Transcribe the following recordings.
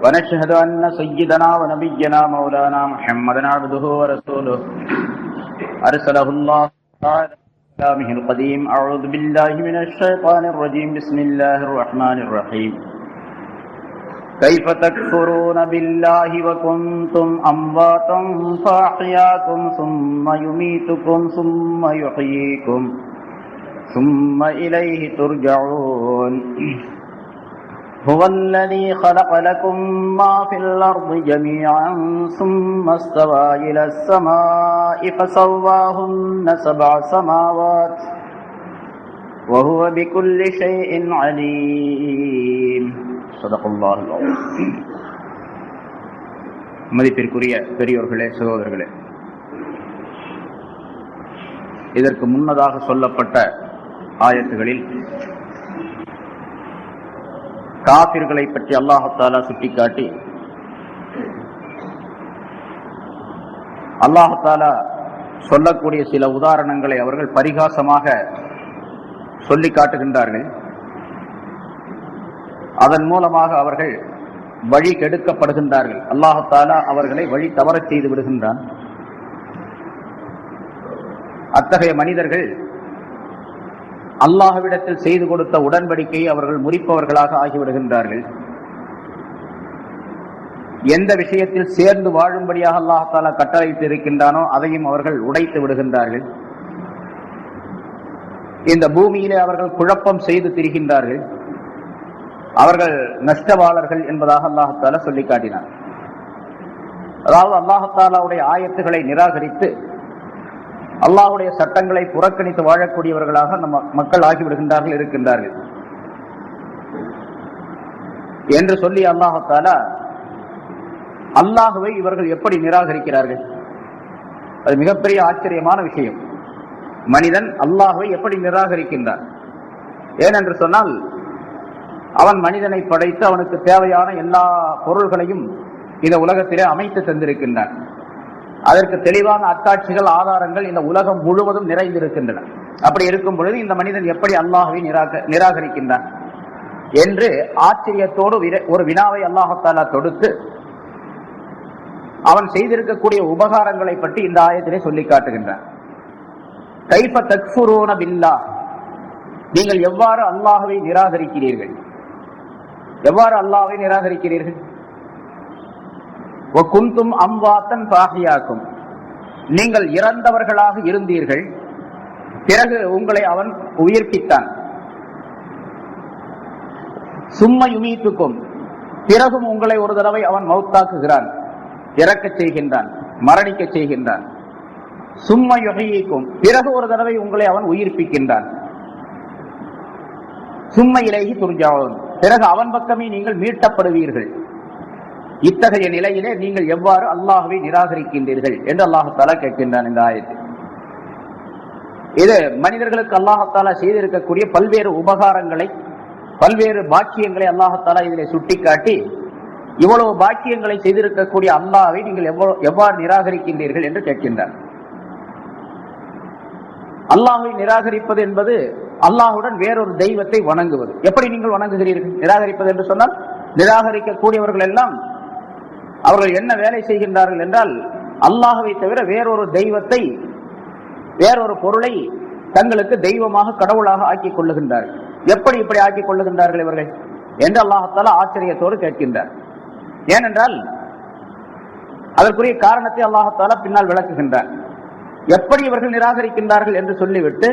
ونشهد أن سيدنا ونبينا مولانا محمدا عبده ورسوله أرسله الله تعالى بكلامه القديم. أعوذ بالله من الشيطان الرجيم. بسم الله الرحمن الرحيم. كيف تكفرون بالله وكنتم أمواتا فأحياكم ثم يميتكم ثم يحييكم ثم إليه ترجعون. هو الذي خلق لكم ما في الأرض جميعا ثم استوى إلى السماء فسواهن 7 سماوات وهو بكل شيء عليم. صدق الله العظيم. மதிப்பிற்குரிய பெரியோர்களே, சகோதரர்களே, இதற்கு முன்னதாக சொல்லப்பட்ட ஆயத்துகளில் காபிர்களை பற்றி அல்லாஹ் தஆலா சுட்டிக்காட்டி அல்லாஹ் தஆலா சொல்லக்கூடிய சில உதாரணங்களை அவர்கள் பரிகாசமாக சொல்லி காட்டுகின்றார்கள். அதன் மூலமாக அவர்கள் வழி கெடுக்கப்படுகின்றார்கள். அல்லாஹ் தஆலா அவர்களை வழி தவறச் செய்து விடுகின்றான். அத்தகைய மனிதர்கள் அல்லாஹ்விடத்தில் செய்து கொடுத்த உடன்படிக்கையை அவர்கள் முறிப்பவர்களாக ஆகிவிடுகின்றார்கள். எந்த விஷயத்தில் சேர்ந்து வாழும்படியாக அல்லாஹ் தஆலா கட்டளையிட்டு இருக்கின்றானோ அதையும் அவர்கள் உடைத்து விடுகின்றார்கள். இந்த பூமியிலே அவர்கள் குழப்பம் செய்து திரிகின்றார்கள். அவர்கள் நஷ்டவாளர்கள் என்பதாக அல்லாஹ் தஆலா சொல்லி காட்டினார். அதாவது அல்லாஹ் தஆலாவுடைய ஆயத்துக்களை நிராகரித்து அல்லாஹ்வுடைய சட்டங்களை புறக்கணித்து வாழக்கூடியவர்களாக நம்ம மக்கள் ஆகிவிடுகின்றார்கள், இருக்கின்றார்கள் என்று சொல்லி அல்லாஹ் தஆலா அல்லாஹ்வை இவர்கள் எப்படி நிராகரிக்கிறார்கள்? அது மிகப்பெரிய ஆச்சரியமான விஷயம். மனிதன் அல்லாஹ்வை எப்படி நிராகரிக்கின்றான்? ஏனென்று சொன்னால், அவன் மனிதனை படைத்து அவனுக்கு தேவையான எல்லா பொருள்களையும் இந்த உலகத்திலே அமைத்து தந்திருக்கின்றான். அதற்கு தெளிவான அத்தாட்சிகள், ஆதாரங்கள் இந்த உலகம் முழுவதும் நிறைந்திருக்கின்றன. அப்படி இருக்கும் பொழுது இந்த மனிதன் எப்படி அல்லாஹ்வை நிராகரிக்கின்றான் என்று ஆச்சரியத்தோடு ஒரு வினாவை அல்லாஹ் தஆலா தொடுத்து அவன் செய்திருக்கக்கூடிய உபகாரங்களை பற்றி இந்த ஆயத்திலே சொல்லி காட்டுகின்றான். கைஃப தக்ஃபுரூன பில்லாஹ், நீங்கள் எவ்வாறு அல்லாஹ்வை நிராகரிக்கிறீர்கள்? எவ்வாறு அல்லாஹ்வை நிராகரிக்கிறீர்கள்? வகுந்தும் அம்வாத்தன் ஃபாஹியாக்கும், நீங்கள் இறந்தவர்களாக இருந்தீர்கள், பிறகு உங்களை அவன் உயிர்ப்பித்தான். சும்ம யுமீத்துக்கும், பிறகும் உங்களை ஒரு தடவை அவன் மௌத்தாக்குகிறான், இறக்கச் செய்கின்றான், மரணிக்கச் செய்கின்றான். சும்ம யுஹ்யீக்கும், பிறகு ஒரு தடவை உங்களை அவன் உயிர்ப்பிக்கின்றான். சும்ம இலைஹி துர்ஜாஊன், பிறகு அவன் பக்கமே நீங்கள் மீட்டப்படுவீர்கள். இத்தகைய நிலையிலே நீங்கள் எவ்வாறு அல்லாஹ்வை நிராகரிக்கின்றீர்கள் என்று அல்லாஹ் தஆலா கேட்கின்றான் இந்த ஆயத்தில். இது மனிதர்களுக்கு அல்லாஹ் தஆலா செய்திருக்கக்கூடிய பல்வேறு உபகாரங்களை, பல்வேறு பாக்கியங்களை அல்லாஹ் தஆலா இதிலே சுட்டிக்காட்டி, இவ்வளவு பாக்கியங்களை செய்திருக்கக்கூடிய அல்லாஹ்வை நீங்கள் எவ்வாறு நிராகரிக்கின்றீர்கள் என்று கேட்கின்றார். அல்லாஹ்வை நிராகரிப்பது என்பது அல்லாஹ்வுடன் வேறொரு தெய்வத்தை வணங்குவது. எப்படி நீங்கள் வணங்குகிறீர்கள்? நிராகரிப்பது என்று சொன்னால், நிராகரிக்கக்கூடியவர்கள் எல்லாம் அவர்கள் என்ன வேலை செய்கின்றார்கள் என்றால், அல்லாஹ்வை தவிர வேறொரு தெய்வத்தை, வேறொரு பொருளை தங்களுக்கு தெய்வமாக, கடவுளாக ஆக்கிக் கொள்ளுகின்றார்கள். எப்படி இப்படி ஆக்கிக் கொள்ளுகின்றார்கள் இவர்கள் என்று அல்லாஹ் தஆலா ஆச்சரியத்தோடு கேட்கின்றார். ஏனென்றால் அதற்குரிய காரணத்தை அல்லாஹ் தஆலா பின்னால் விளக்குகின்றார். எப்படி இவர்கள் நிராகரிக்கின்றார்கள் என்று சொல்லிவிட்டு,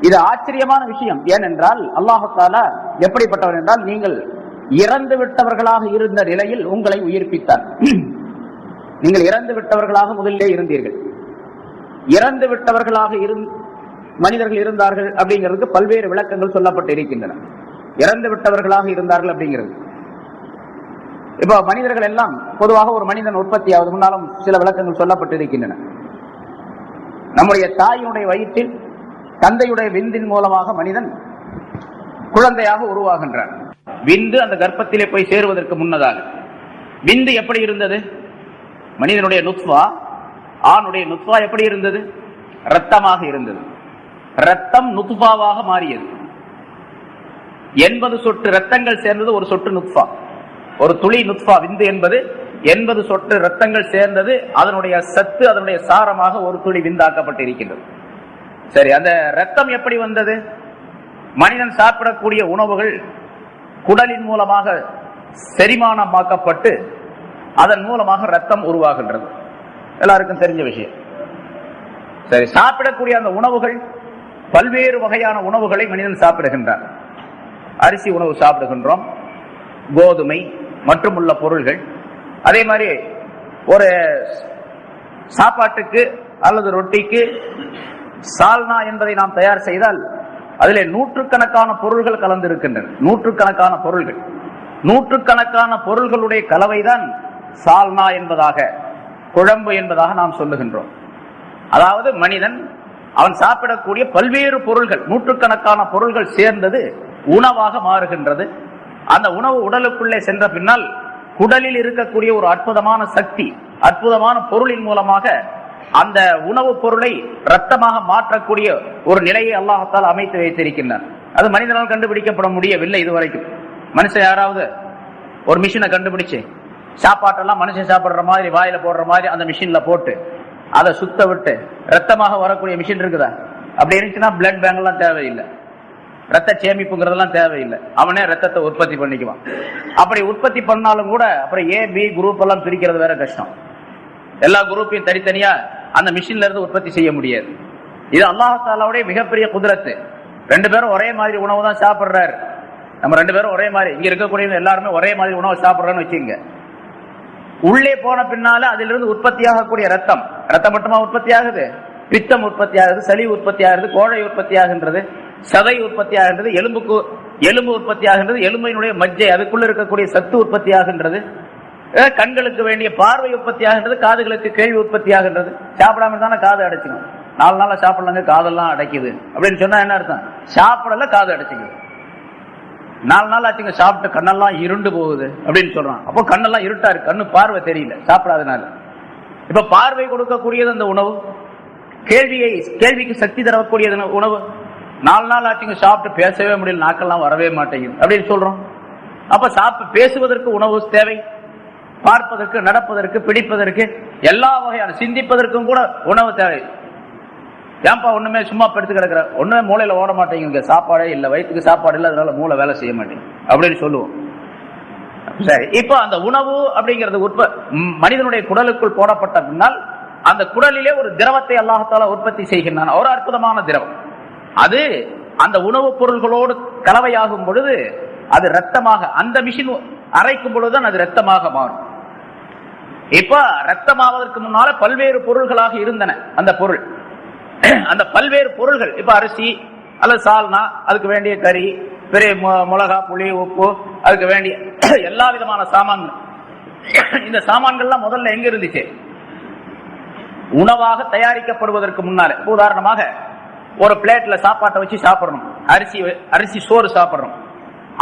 இது ஆச்சரியமான விஷயம். ஏனென்றால் அல்லாஹ் தஆலா எப்படிப்பட்டவர் என்றால், நீங்கள் இறந்து விட்டவர்களாக இருந்த நிலையில் உங்களை உயிர்ப்பித்தார். நீங்கள் இறந்து விட்டவர்களாக முதலிலே இருந்தீர்கள். இறந்து விட்டவர்களாக மனிதர்கள் இருந்தார்கள் அப்படிங்கிறதுக்கு பல்வேறு விளக்கங்கள் சொல்லப்பட்டு இருக்கின்றன. இறந்து விட்டவர்களாக இருந்தார்கள் அப்படிங்கிறது, இப்போ மனிதர்கள் எல்லாம் பொதுவாக ஒரு மனிதன் உற்பத்தியாவது முன்னாலும் சில விளக்கங்கள் சொல்லப்பட்டு இருக்கின்றன. நம்முடைய தாயினுடைய வயிற்றில் தந்தையுடைய விந்தின் மூலமாக மனிதன் குழந்தையாக உருவாகின்றான். விந்து அந்த கர்ப்பத்திலே போய் சேருவதற்கு முன்னதாக விந்து எப்படி இருந்தது? மனிதனுடைய நுத்வா, ஆணுடைய நுத்வா எப்படி இருந்தது? ரத்தமாக இருந்தது. ரத்தம் நுத்பாவாக மாறியது. 80 சொட்டு ரத்தங்கள் சேர்ந்தது ஒரு சொட்டு நுத்ஃபா. ஒரு துளி நுத்ஃபா விந்து என்பது 80 சொட்டு ரத்தங்கள் சேர்ந்தது. அதனுடைய சத்து, அதனுடைய சாரமாக ஒரு துளி விந்தாக்கப்பட்டு இருக்கின்றது. சரி, அந்த ரத்தம் எப்படி வந்தது? மனிதன் சாப்பிடக்கூடிய உணவுகள் குடலின் மூலமாக செரிமானமாக்கப்பட்டு அதன் மூலமாக ரத்தம் உருவாகின்றது. எல்லாருக்கும் தெரிஞ்ச விஷயம். சரி, சாப்பிடக்கூடிய அந்த உணவுகள் பல்வேறு வகையான உணவுகளை மனிதன் சாப்பிடுகின்றான். அரிசி உணவு சாப்பிடுகின்றோம், கோதுமை மற்றும் உள்ள பொருள்கள். அதே மாதிரி ஒரு சாப்பாட்டுக்கு அல்லது ரொட்டிக்கு சால்னா என்பதை நாம் தயார் செய்தால் அதிலே நூற்றுக்கணக்கான பொருள்கள் கலந்து இருக்கின்றன. நூற்றுக்கணக்கான பொருள்களுடைய கலவைதான் சால்னா என்பதாக, குழம்பு என்பதாக நாம் சொல்லுகின்றோம். அதாவது மனிதன் அவன் சாப்பிடக்கூடிய பல்வேறு பொருள்கள், நூற்றுக்கணக்கான பொருள்கள் சேர்ந்தது உணவாக மாறுகின்றது. அந்த உணவு உடலுக்குள்ளே சென்ற பின்னால் குடலில் இருக்கக்கூடிய ஒரு அற்புதமான சக்தி, அற்புதமான பொருளின் மூலமாக அந்த உணவுப் பொருளை ரத்தமாக மாற்றக்கூடிய ஒரு நிலையை அல்லாஹ்தால் அமைத்து வைத்திருக்கின்றான். அது மனிதனால் கண்டுபிடிக்கப்பட முடியவில்லை இதுவரைக்கும். மனுஷன் யாராவது ஒரு மிஷினை கண்டுபிடிச்சு சாப்பாட்டெல்லாம் மனுஷன் சாப்பிடுற மாதிரி வாயில போடுற மாதிரி அந்த மிஷின்ல போட்டு அதை சுத்த விட்டு ரத்தமாக வரக்கூடிய மிஷின் இருக்குதா? அப்படி இருந்துச்சுன்னா பிளட் பேங்க் எல்லாம் தேவையில்லை, ரத்த சேமிப்புங்கிறதெல்லாம் தேவையில்லை. அவனே ரத்தத்தை உற்பத்தி பண்ணிக்குவான். அப்படி உற்பத்தி பண்ணாலும் கூட அப்புறம் ஏ பி குரூப் எல்லாம் பிரிக்கிறது வேற கஷ்டம். எல்லா குரூப்பையும் தனித்தனியா அந்த மிஷின்ல இருந்து உற்பத்தி செய்ய முடியாது. இது அல்லாஹ் தஆலாவுடைய மிகப்பெரிய குதிரத்து. 2 பேரும் ஒரே மாதிரி உணவு தான் சாப்பிடுறாரு. நம்ம 2 பேரும் ஒரே மாதிரி, இங்க இருக்கக்கூடிய எல்லாருமே ஒரே மாதிரி உணவு சாப்பிடுறோன்னு வச்சுங்க. உள்ளே போன பின்னால அதிலிருந்து உற்பத்தியாகக்கூடிய ரத்தம் மட்டுமா உற்பத்தி ஆகுது? பித்தம் உற்பத்தி ஆகுது, சளி உற்பத்தி ஆகுது, கோழை உற்பத்தி ஆகின்றது, சதை உற்பத்தி ஆகின்றது, எலும்பு உற்பத்தி ஆகின்றது, எலும்பினுடைய மஜ்ஜை அதுக்குள்ள இருக்கக்கூடிய சத்து உற்பத்தி ஆகின்றது, கண்களுக்கு வேண்டிய பார்வை உற்பத்தி ஆகின்றது, காதுகளுக்கு கேள்வி உற்பத்தி ஆகின்றது. சாப்பிடாம இருந்தாலும் காது அடைச்சிக்கும். 4 நாளா சாப்பிடலங்க காதெல்லாம் அடைக்குது அப்படின்னு சொன்னா என்ன அர்த்தம்? சாப்பிடல காது அடைச்சிக்குது. 4 நாள் ஆச்சுங்க சாப்பிட்டு கண்ணெல்லாம் இருண்டு போகுது அப்படின்னு சொல்றான். அப்போ கண்ணெல்லாம் இருட்டா இருக்கு, கண்ணு பார்வை தெரியல சாப்பிடாதனால. இப்ப பார்வை கொடுக்கக்கூடியது அந்த உணவு, கேள்விக்கு சக்தி தரக்கூடியது உணவு. 4 நாள் ஆச்சுங்க சாப்பிட்டு பேசவே முடியல, நாக்கெல்லாம் வரவே மாட்டேங்குது அப்படின்னு சொல்றோம். அப்ப பேசுவதற்கு உணவு தேவை, பார்ப்பதற்கு, நடப்பதற்கு, பிடிப்பதற்கு, எல்லா வகையான சிந்திப்பதற்கும் கூட உணவு தேவை. ஏன்பா ஒண்ணுமே சும்மா படுத்து கிடக்குற, ஒண்ணுமே மூளையில ஓட மாட்டேங்குது, சாப்பாடே இல்லை, வயிற்றுக்கு சாப்பாடு இல்லை, அதனால மூளை வேலை செய்ய மாட்டேங்குது அப்படின்னு சொல்லுவோம். சரி, இப்போ அந்த உணவு அப்படிங்கிறது மனிதனுடைய குடலுக்குள் போடப்பட்ட பின்னால் அந்த குடலிலே ஒரு திரவத்தை அல்லாஹ் தஆலா உற்பத்தி செய்கின்றான். ஒரு அற்புதமான திரவம். அது அந்த உணவுப் பொருள்களோடு கலவையாகும் பொழுது அது ரத்தமாக, அந்த மிஷின் அரைக்கும் பொழுதுதான் அது ரத்தமாக மாறும். இப்ப ரத்தமாவதற்கு முன்னால பல்வேறு பொருள்களாக இருந்தன. அந்த பொருள், அந்த பல்வேறு பொருள்கள், இப்ப அரிசி அல்லது சால்னா, அதுக்கு வேண்டிய கறி, பெரிய மிளகா, புளி, உப்பு, அதுக்கு வேண்டிய எல்லா விதமான சாமான்கள். இந்த சாமான்கள்லாம் முதல்ல எங்க இருந்துச்சு? உணவாக தயாரிக்கப்படுவதற்கு முன்னால. உதாரணமாக ஒரு பிளேட்ல சாப்பாட்டை வச்சு சாப்பிடணும், அரிசி சோறு சாப்பிடணும்.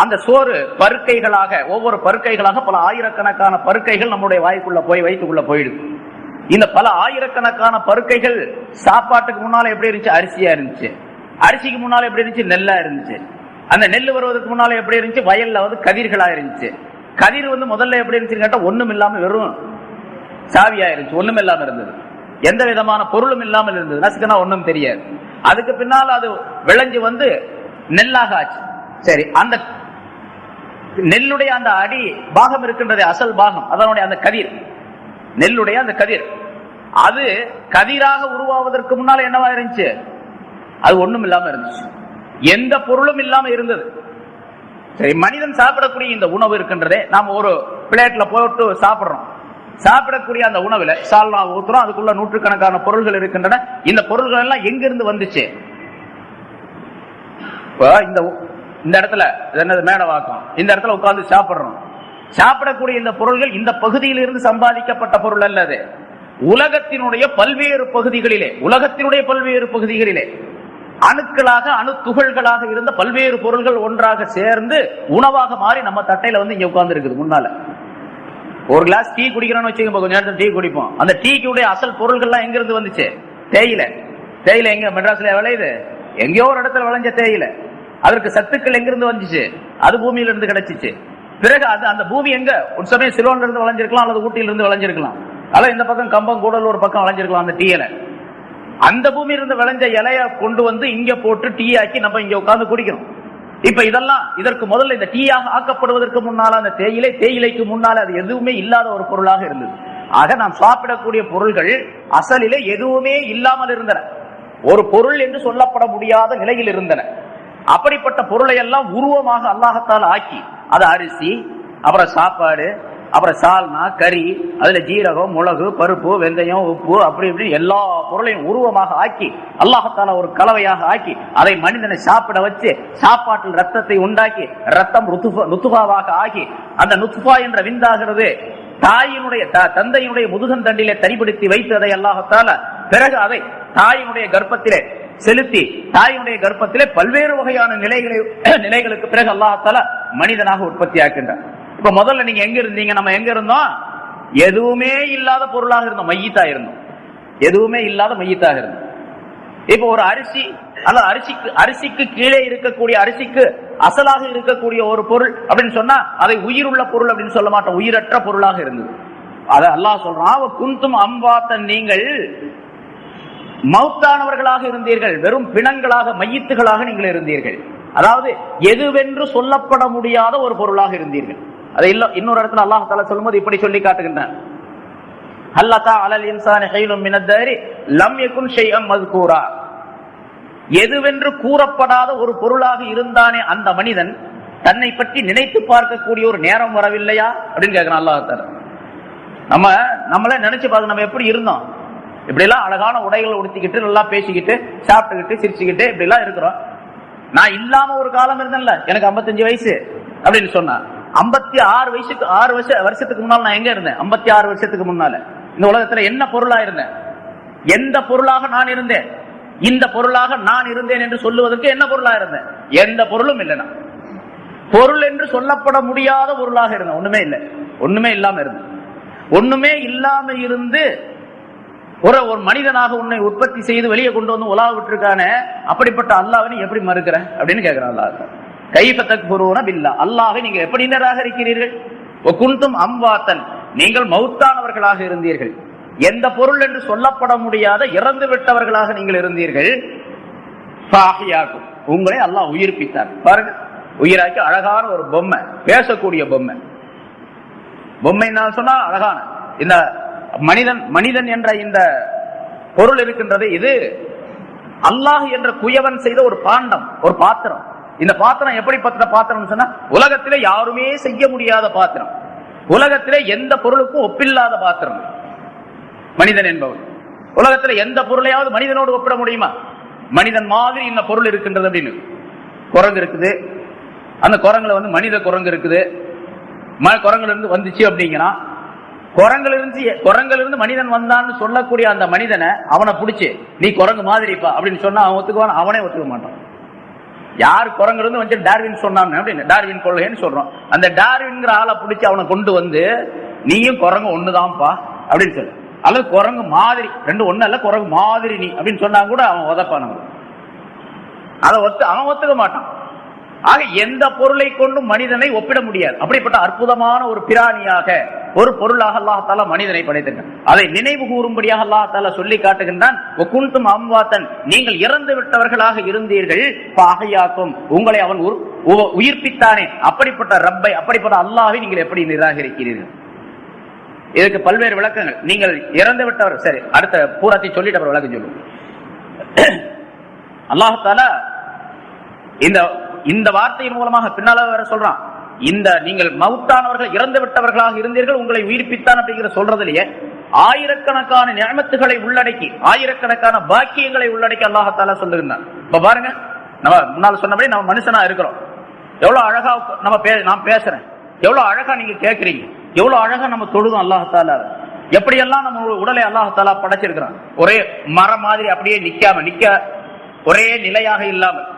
அந்த சோறு பருக்கைகளாக, ஒவ்வொரு பருக்கைகளாக பல ஆயிரக்கணக்கான பருக்கைகள் நம்முடைய வாய்க்குள்ள போய் வயிற்றுக்குள்ள போயிடுது. இந்த பல ஆயிரக்கணக்கான பருக்கைகள் சாப்பாட்டுக்கு முன்னால எப்படி இருந்துச்சு? அரிசியா இருந்துச்சு. அரிசிக்கு முன்னால எப்படி இருந்துச்சு? நெல்லா இருந்துச்சு. அந்த நெல் வருவதற்கு முன்னால எப்படி இருந்துச்சு? வயல்ல கதிர்களா இருந்துச்சு. கதிர் முதல்ல எப்படி இருந்துச்சுன்னு கேட்டா ஒண்ணும் இல்லாம வெறும் சாவியா இருந்துச்சு, ஒண்ணும் இல்லாம இருந்தது, எந்த விதமான பொருளும் இல்லாமல் இருந்தது, நசுக்குனா ஒண்ணும் தெரியாது. அதுக்கு பின்னால அது விளைஞ்சு நெல்லாக ஆச்சு. சரி, அந்த நெல்லுடைய அந்த அடி பாகம் இருக்கின்றது, அசல் பாகம், அதனுடைய அந்த கதிர், நெல்லுடைய அந்த கதிர், அது கதிராக உருவாவதற்கு முன்னால என்னவா இருந்துச்சு? அது ஒண்ணும் இல்லாம இருந்துச்சு, எந்த பொருளும் இல்லாம இருந்தது. சரி, மனிதன் சாப்பிடக்கூடிய இந்த உணவு இருக்கின்றதே, நாம ஒரு பிளேட்ல போட்டு சாப்பிடுறோம். சாப்பிடக்கூடிய அந்த உணவுல சால்னா ஊத்துறோம், அதுக்குள்ள நூற்றுக்கணக்கான பொருள்கள் இருக்கின்றன. இந்த பொருள்கள் எல்லாம் எங்கிருந்து வந்துச்சு? இந்த இடத்துல என்னது மேடவாக்கம், இந்த இடத்துல உட்கார்ந்து சாப்பிடுறோம். சாப்பிடக்கூடிய இந்த பொருள்கள் இந்த பகுதியிலிருந்து சம்பாதிக்கப்பட்ட பொருள் அல்லது, உலகத்தினுடைய பல்வேறு பகுதிகளிலே அணுக்களாக, அணு துகள்களாக இருந்த பல்வேறு பொருள்கள் ஒன்றாக சேர்ந்து உணவாக மாறி நம்ம தட்டையில இங்க உட்கார்ந்து இருக்குது. முன்னால ஒரு கிளாஸ் டீ குடிக்கிறோம்னு வச்சுக்கோங்க, கொஞ்ச நேரத்தில் டீ குடிப்போம். அந்த டீக்குடைய அசல் பொருள்கள்லாம் எங்க இருந்து வந்துச்சு? தேயிலை எங்க மெட்ராஸ்ல விளையுது, எங்கேயோ ஒரு இடத்துல விளைஞ்ச தேயிலை. அதற்கு சத்துக்கள் எங்கிருந்து வந்துச்சு? அது பூமியில இருந்து கிடைச்சிச்சு. பிறகு அது அந்த பூமி எங்க ஒரு சமயம் சிலோன்ல இருந்து விளைஞ்சிருக்கலாம், அல்லது ஊட்டியில இருந்து விளைஞ்சிருக்கலாம், அல்லது இந்த பக்கம் கம்பம் கூடல் ஒரு பக்கம் விளைஞ்சிருக்கலாம். அந்த டீ இலை, அந்த பூமியில இருந்து விளைஞ்ச இலைய கொண்டு வந்து இங்க போட்டு டீ ஆக்கி நம்ம இங்க உட்கார்ந்து குடிக்கிறோம். இப்ப இதெல்லாம் இதற்கு முதல்ல இந்த டீயாக ஆக்கப்படுவதற்கு முன்னால அந்த தேயிலைக்கு முன்னால அது எதுவுமே இல்லாத ஒரு பொருளாக இருந்தது. ஆக நாம் சாப்பிடக்கூடிய பொருள்கள் அசலிலே எதுவுமே இல்லாமல் இருந்தன, ஒரு பொருள் என்று சொல்லப்பட முடியாத நிலையில் இருந்தன. அப்படிப்பட்ட பொருளை எல்லாம் உருவமாக அல்லாஹ்தால் ஆக்கி, அது அரிசி, அப்புறம் சாப்பாடு, அப்புறம் சால்னா, கறி, அதுல ஜீரகம், மிளகு, பருப்பு, வெந்தயம், உப்பு, அப்படி இப்படி எல்லா பொருளையும் உருவமாக ஆக்கி அல்லாஹ்தால ஒரு கலவையாக ஆக்கி அதை மனிதனை சாப்பிட வச்சு சாப்பாட்டில் ரத்தத்தை உண்டாக்கி ரத்தம் நுத்துபாவாக ஆக்கி அந்த நுத்துபா என்ற விந்தாகிறது தந்தையினுடைய முதுகன் தண்டிலே தனிப்படுத்தி வைத்து அதை அல்லாஹ்தால பிறகு அதை தாயினுடைய கர்ப்பத்திலே செலுத்தி தாயினுடைய கர்ப்பத்திலே பல்வேறு வகையான நிலைகளுக்கு பிறகு அல்லாஹ்தால மனிதனாக உற்பத்தி ஆக்கின்றார். இப்ப முதல்ல நீங்க எங்க இருந்தீங்க? நம்ம எங்க இருந்தோம்? எதுவுமே இல்லாத பொருளாக இருந்தோம், மையத்தா இருந்தோம், எதுவுமே இல்லாத மையத்தாக இருந்தோம். இப்ப ஒரு அரிசி அல்ல அரிசிக்கு கீழே இருக்கக்கூடிய அரிசிக்கு அசலாக இருக்கக்கூடிய ஒரு பொருள் அப்படின்னு சொன்னா அதை உயிருள்ள பொருள் அப்படின்னு சொல்ல மாட்டோம், உயிரற்ற பொருளாக இருந்தது. அத அல்லாஹ் சொல்றான், குந்தும் அம்பாத்தன், நீங்கள் மௌத்தானவர்களாக இருந்தீர்கள், வெறும் பிணங்களாக மையத்துகளாக நீங்கள் இருந்தீர்கள். அதாவது எதுவென்று சொல்லப்பட முடியாத ஒரு பொருளாக இருந்தீர்கள். அதை இன்னொரு இடத்துல அல்லாஹ் தஆலா சொல்லும்போது இப்படி சொல்லி காட்டுகின்றான், ஹல்லதா அலல் இன்சானி ஹைலும் மினத் தஹரி லம் யகுன் ஷைஅன் மஸ்கூரா. எதுவென்று கூறப்படாத ஒரு பொருளாக இருந்தானே அந்த மனிதன், தன்னை பற்றி நினைத்து பார்க்கக்கூடிய ஒரு நேரம் வரவில்லையா அப்படின்னு கேட்கிறான் அல்லாஹ் தஆலா. நம்மளே நினைச்சு பார்க்க, நம்ம எப்படி இருந்தோம்? இப்படி எல்லாம் அழகான உடைகளை உடுத்திக்கிட்டு நல்லா பேசிக்கிட்டு சாப்பிட்டுக்கிட்டு சிரிச்சுக்கிட்டு இப்படி எல்லாம் இருக்கிறோம். நான் இல்லாம ஒரு காலம் இருந்தேன்ல, எனக்கு 55 வயசு அப்படின்னு சொன்னா 56 வருஷத்துக்கு முன்னால் நான் எங்க இருந்தேன்? 56 வருஷத்துக்கு முன்னால இந்த உலகத்துல என்ன பொருளா இருந்தேன்? எந்த பொருளாக நான் இருந்தேன்? இந்த பொருளாக நான் இருந்தேன் என்று சொல்லுவதற்கு என்ன பொருளா இருந்தேன்? எந்த பொருளும் இல்லைனா பொருள் என்று சொல்லப்பட முடியாத பொருளாக இருந்தேன். ஒண்ணுமே இல்லை, ஒண்ணுமே இல்லாம இருந்தேன். ஒண்ணுமே இல்லாம இருந்து ஒரு மனிதனாக உன்னை உற்பத்தி செய்து வெளியே கொண்டு வந்து உலா விட்டுருக்கானே, அப்படிப்பட்ட அல்லாஹ்வை நீ எப்படி மறுக்கிற அப்படின்னு கேட்கிறான் அல்லாஹ். கைஃப தக்ஃபுரூன பில்லாஹ், அல்லாஹ்வை நீங்க எப்படி நிராகரிக்கிறீர்கள்? வகுந்தும் அம்வாத்தன், நீங்கள் மௌத்தானவர்களாக இருந்தீர்கள், எந்த பொருள் என்று சொல்லப்பட முடியாத இறந்து விட்டவர்களாக நீங்கள் இருந்தீர்கள். ஃபாஹியாக்கும், உங்களை அல்லாஹ் உயிர்ப்பித்தார். பாருங்க, உயிராக்கி அழகான ஒரு பொம்மை, பேசக்கூடிய பொம்மை. பொம்மை நான் சொன்னா அழகான இந்த மனிதன் என்ற இந்த பொருள் இருக்கின்றது, இது அல்லாஹ் என்ற குயவன் செய்த ஒரு பாண்டம், ஒரு பாத்திரம். இந்த பாத்திரம் எப்படிப்பட்ட பாத்திரம் சொன்னா, உலகத்திலே யாருமே செய்ய முடியாத பாத்திரம், உலகத்திலே எந்த பொருளுக்கும் ஒப்பில்லாத பாத்திரம் மனிதன் என்பவன். உலகத்தில் எந்த பொருளையாவது மனிதனோடு ஒப்பிட முடியுமா? மனிதன் மாதிரி இந்த பொருள் இருக்கின்றது அப்படின்னு. குரங்கு இருக்குது, அந்த குரங்குல மனித குரங்கு இருக்குது, குரங்குல இருந்து வந்துச்சு அப்படிங்கிறா. குரங்கிலிருந்து மனிதன் வந்தான்னு சொல்லக்கூடிய அந்த மனிதனை அவனை பிடிச்சு நீ குரங்கு மாதிரிப்பா அப்படின்னு சொன்னா அவன் ஒத்துக்குவான்? அவனே ஒத்துக்க மாட்டான். யார் குரங்கிலிருந்து வந்து டார்வின் சொன்னாங்க அப்படின்னு, டார்வின் கொள்கைன்னு சொல்றோம், அந்த டார்வின்ங்கிற ஆளை பிடிச்சி அவனை கொண்டு வந்து நீயும் குரங்கு ஒண்ணுதான்ப்பா அப்படின்னு சொல்லு, அல்லது குரங்கு மாதிரி ரெண்டு ஒண்ணு அல்ல, குரங்கு மாதிரி நீ அப்படின்னு சொன்னா கூட அவன் உதப்பான, அதை அவன் ஒத்துக்க மாட்டான். ஆக எந்த பொருளை கொண்டும் மனிதனை ஒப்பிட முடியாது. அப்படிப்பட்ட அற்புதமான ஒரு பிராணியாக, ஒரு பொருளாக அல்லாஹ் தஆலா மனிதனை படைத்திருக்கிறான். அதை நினைவு கூறும்படியாக அல்லாஹ் தஆலா சொல்லி காட்டுகின்றான், வகுந்தும் அம்வாத்தன், நீங்கள் இறந்து விட்டவர்களாக இருந்தீர்கள், ஃபாஹியாக்கும், உங்களை அவன் உயிர்ப்பித்தானே, அப்படிப்பட்ட ரப்பை, அப்படிப்பட்ட அல்லாஹ்வை நீங்கள் எப்படி நிராகரிக்கிறீர்கள்? இதுக்கு பல்வேறு விளக்கங்கள். நீங்கள் இறந்து விட்டவர், சரி, அடுத்த பூராத்தை சொல்லிட்டு அப்புறம் விளக்கம் சொல்லுவோம். அல்லாஹ் தஆலா இந்த வார்த்தையின் மூலமாக பின்னால வேற சொல்றான், இந்த நீங்கள் மௌத்தானவர்கள் இறந்து விட்டவர்களாக இருந்தீர்கள், உங்களை உயிர்ப்பித்தான் அப்படிங்கிற சொல்றதுலயே ஆயிரக்கணக்கான நிஅமத்துகளை உள்ளடக்கி, ஆயிரக்கணக்கான பாக்கியங்களை உள்ளடக்கி அல்லாஹ் தஆலா சொல்லுகிறான். இப்ப பாருங்க, நம்ம முன்னால சொன்னபடி நம்ம மனுஷனா இருக்கிறோம், எவ்வளவு அழகா நான் பேசுறேன், எவ்வளவு அழகா நீங்க கேட்கறீங்க, எவ்வளவு அழகா நம்ம தொழுதும் அல்லாஹ் தஆலா, எப்படியெல்லாம் நம்ம உடலை அல்லாஹ் தஆலா படைச்சிருக்கிறான். ஒரே மரம் மாதிரி அப்படியே நிக்க ஒரே நிலையாக இல்லாமல்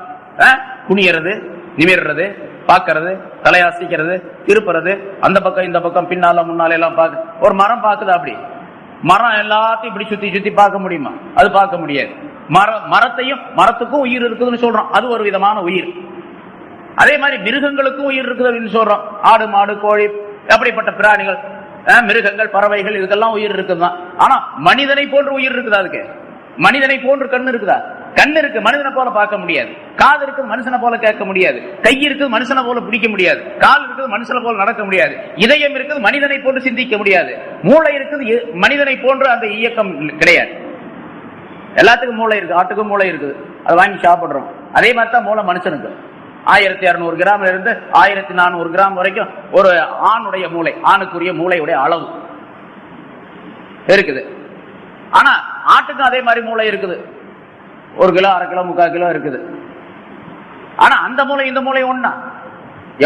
குனியறது, நிமிர்றது, பாக்கிறது, தலையாசிக்கிறது, திருப்புறது, அந்த பக்கம் இந்த பக்கம் பின்னால முன்னால எல்லாம் பார்க்க. ஒரு மரம் பாக்குது, அப்படி மரம் எல்லாத்தையும் இப்படி சுத்தி சுத்தி பார்க்க முடியுமா? அது பார்க்க முடியாது. மரத்துக்கும் உயிர் இருக்குதுன்னு சொல்றோம், அது ஒரு விதமான உயிர். அதே மாதிரி மிருகங்களுக்கும் உயிர் இருக்குது அப்படின்னு சொல்றோம். ஆடு மாடு கோழி அப்படிப்பட்ட பிராணிகள் மிருகங்கள் பறவைகள் இதுக்கெல்லாம் உயிர் இருக்குதுதான். ஆனா மனிதனை போன்று உயிர் இருக்குதா? அதுக்கு மனிதனை போன்று கண்ணு இருக்குதா? கண்ணு இருக்கு, மனிதனை போல பார்க்க முடியாது. காது இருக்கு, மனுஷனை போல கேட்க முடியாது. கை இருக்குது, மனுஷனை போல பிடிக்க முடியாது. கால் இருக்குது, மனுஷனை போல நடக்க முடியாது. இதயம் இருக்குது, மனிதனை போன்று சிந்திக்க முடியாது. மூளை இருக்குது, மனிதனை போன்று அந்த இயக்கம் கிடையாது. எல்லாத்துக்கும் மூளை இருக்கு, ஆட்டுக்கும் மூளை இருக்குது, அதை வாங்கி சாப்பிடுறோம். அதே மாதிரி தான் மூளை மனுஷனுக்கு 1600 கிராம்ல இருந்து 1400 கிராம் வரைக்கும் ஒரு ஆணுடைய மூளை, ஆணுக்குரிய மூளையுடைய அளவு இருக்குது. ஆனா ஆட்டுக்கும் அதே மாதிரி மூளை இருக்குது, 1 கிலோ 1/2 கிலோ 3/4 கிலோ இருக்குது. ஆனா அந்த மூளை இந்த மூளை ஒண்ணா?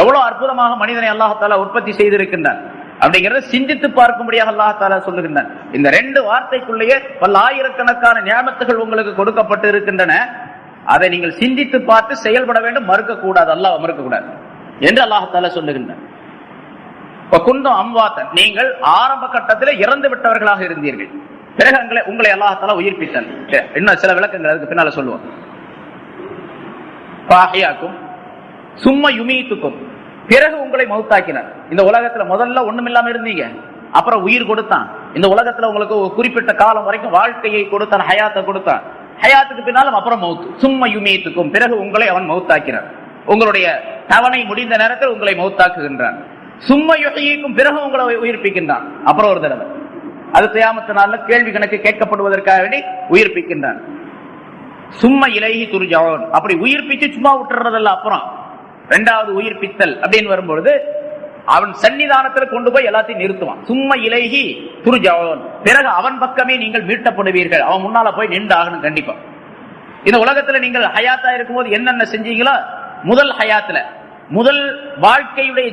எவ்வளவு அற்புதமாக மனிதனை அல்லாஹ் உற்பத்தி செய்திருக்கின்றான் அப்படிங்கறத சிந்தித்து பார்க்கும்படியாக அல்லாஹ் சொல்லுகின்றான். இந்த 2 வார்த்தைக்குள்ளேயே பல ஆயிரக்கணக்கான நியாமத்துகள் உங்களுக்கு கொடுக்கப்பட்டு இருக்கின்றன. அதை நீங்கள் சிந்தித்து பார்த்து செயல்பட வேண்டும், மறுக்க கூடாது, அல்லாஹ் மறுக்க கூடாது என்று அல்லாஹ் சொல்லுகின்றான். குந்தம் அம்வாத்தன், நீங்கள் ஆரம்ப கட்டத்தில் இறந்து விட்டவர்களாக இருந்தீர்கள், பிறகு உங்களை அல்லாஹ் உயிர்ப்பித்தான். இன்னும் சில விளக்கங்கள் அதுக்கு பின்னால சொல்லுவோம். சும்மா யுமீத்துக்கும், பிறகு உங்களை மௌத்தாக்கினார். இந்த உலகத்துல முதல்ல ஒண்ணுமில்லாம இருந்தீங்க, அப்புறம் உயிர் கொடுத்தான். இந்த உலகத்துல உங்களுக்கு ஒரு குறிப்பிட்ட காலம் வரைக்கும் வாழ்க்கையை கொடுத்தான், ஹயாத்தை கொடுத்தான். ஹயாத்துக்கு பின்னாலும் அப்புறம் மௌத்து. சும்மா யுமீத்துக்கும், பிறகு உங்களை அவன் மௌத்தாக்கினார். உங்களுடைய தவணை முடிந்த நேரத்தில் உங்களை மௌத்தாக்குகின்றான். சும்மா யுஹ்யீக்கும், பிறகு உங்களை உயிர்ப்பிக்கின்றான். அப்புறம் ஒரு தடவை அது கியாமத் நாள்ல கேள்வி கணக்கு கேட்கப்படுவதற்காக வேண்டி உயிர்ப்பிக்கின்றான். சும்மா இலைஹி துர்ஜஊன், அப்படி உயிர்ப்பிச்சு சும்மா விட்டுறதல்ல. அப்புறம் 2வது உயிர்ப்பித்தல் அப்படின்னு வரும்பொழுது அவன் சன்னிதானத்தில் கொண்டு போய் எல்லாத்தையும் நிறுத்துவான். சும்மா இலைஹி துர்ஜஊன், பிறகு அவன் பக்கமே நீங்கள் மீட்டப்படுவீர்கள். அவன் முன்னால போய் நின்று ஆகணும் கண்டிப்பா. இந்த உலகத்துல நீங்கள் ஹயாத்தா இருக்கும்போது என்னென்ன செஞ்சீங்களோ, முதல் ஹயாத்துல, முதல் வாழ்க்கையுடைய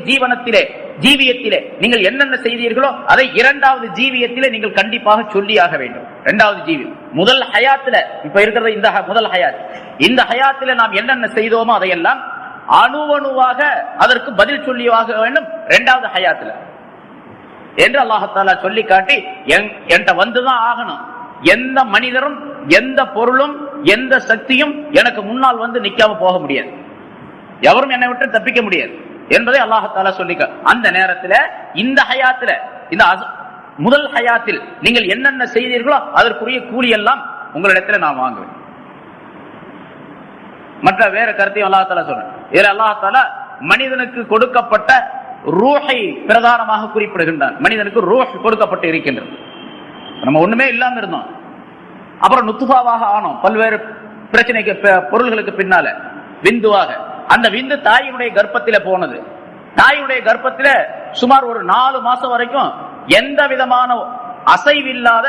ஜீவியத்திலே நீங்கள் என்னென்ன செய்தீர்களோ அதை 2வது ஜீவியத்திலே நீங்கள் கண்டிப்பாக சொல்லியாக வேண்டும். 2வது ஜீவியம், முதல் ஹயாத்துல, இப்ப இருக்கிறது இந்த முதல் ஹயாத், இந்த ஹயாத்துல நாம் என்னென்ன செய்தோமோ அதையெல்லாம் அணுவணுவாக அதற்கு பதில் சொல்லியாக வேண்டும் 2வது ஹயாத்துல என்று அல்லாஹ் சொல்லி காட்டி என்கிட்ட வந்துதான் ஆகணும். எந்த மனிதரும் எந்த பொருளும் எந்த சக்தியும் எனக்கு முன்னால் வந்து நிக்காம போக முடியாது, எவரும் என்னை விட்டு தப்பிக்க முடியாது என்பதை அல்லாஹ் சொல்லிக்க. அந்த நேரத்தில் இந்த ஹயாத்துல, இந்த முதல் ஹயாத்தில் நீங்கள் என்னென்ன செய்தீர்களோ அதற்குரிய கூலி எல்லாம் உங்களிடத்துல நான் வாங்குவேன். மற்ற வேற கருத்தையும் அல்லாஹ் சொல்றேன். இதுல அல்லாஹ் மனிதனுக்கு கொடுக்கப்பட்ட ரூஹை பிரதானமாக குறிப்பிடுகின்றான். மனிதனுக்கு ரூஹ் கொடுக்கப்பட்டு இருக்கின்றது. நம்ம ஒண்ணுமே இல்லாம இருந்தோம், அப்புறம் நுத்துஃபாவாக ஆனோம். பல்வேறு பிரச்சனைக்கு பொருள்களுக்கு பின்னால விந்துவாக, அந்த விந்து தாயினுடைய கர்ப்பத்தில போனது. தாயினுடைய கர்ப்பத்தில சுமார் ஒரு 4 மாசம் வரைக்கும் எந்த விதமான அசைவில்லாத,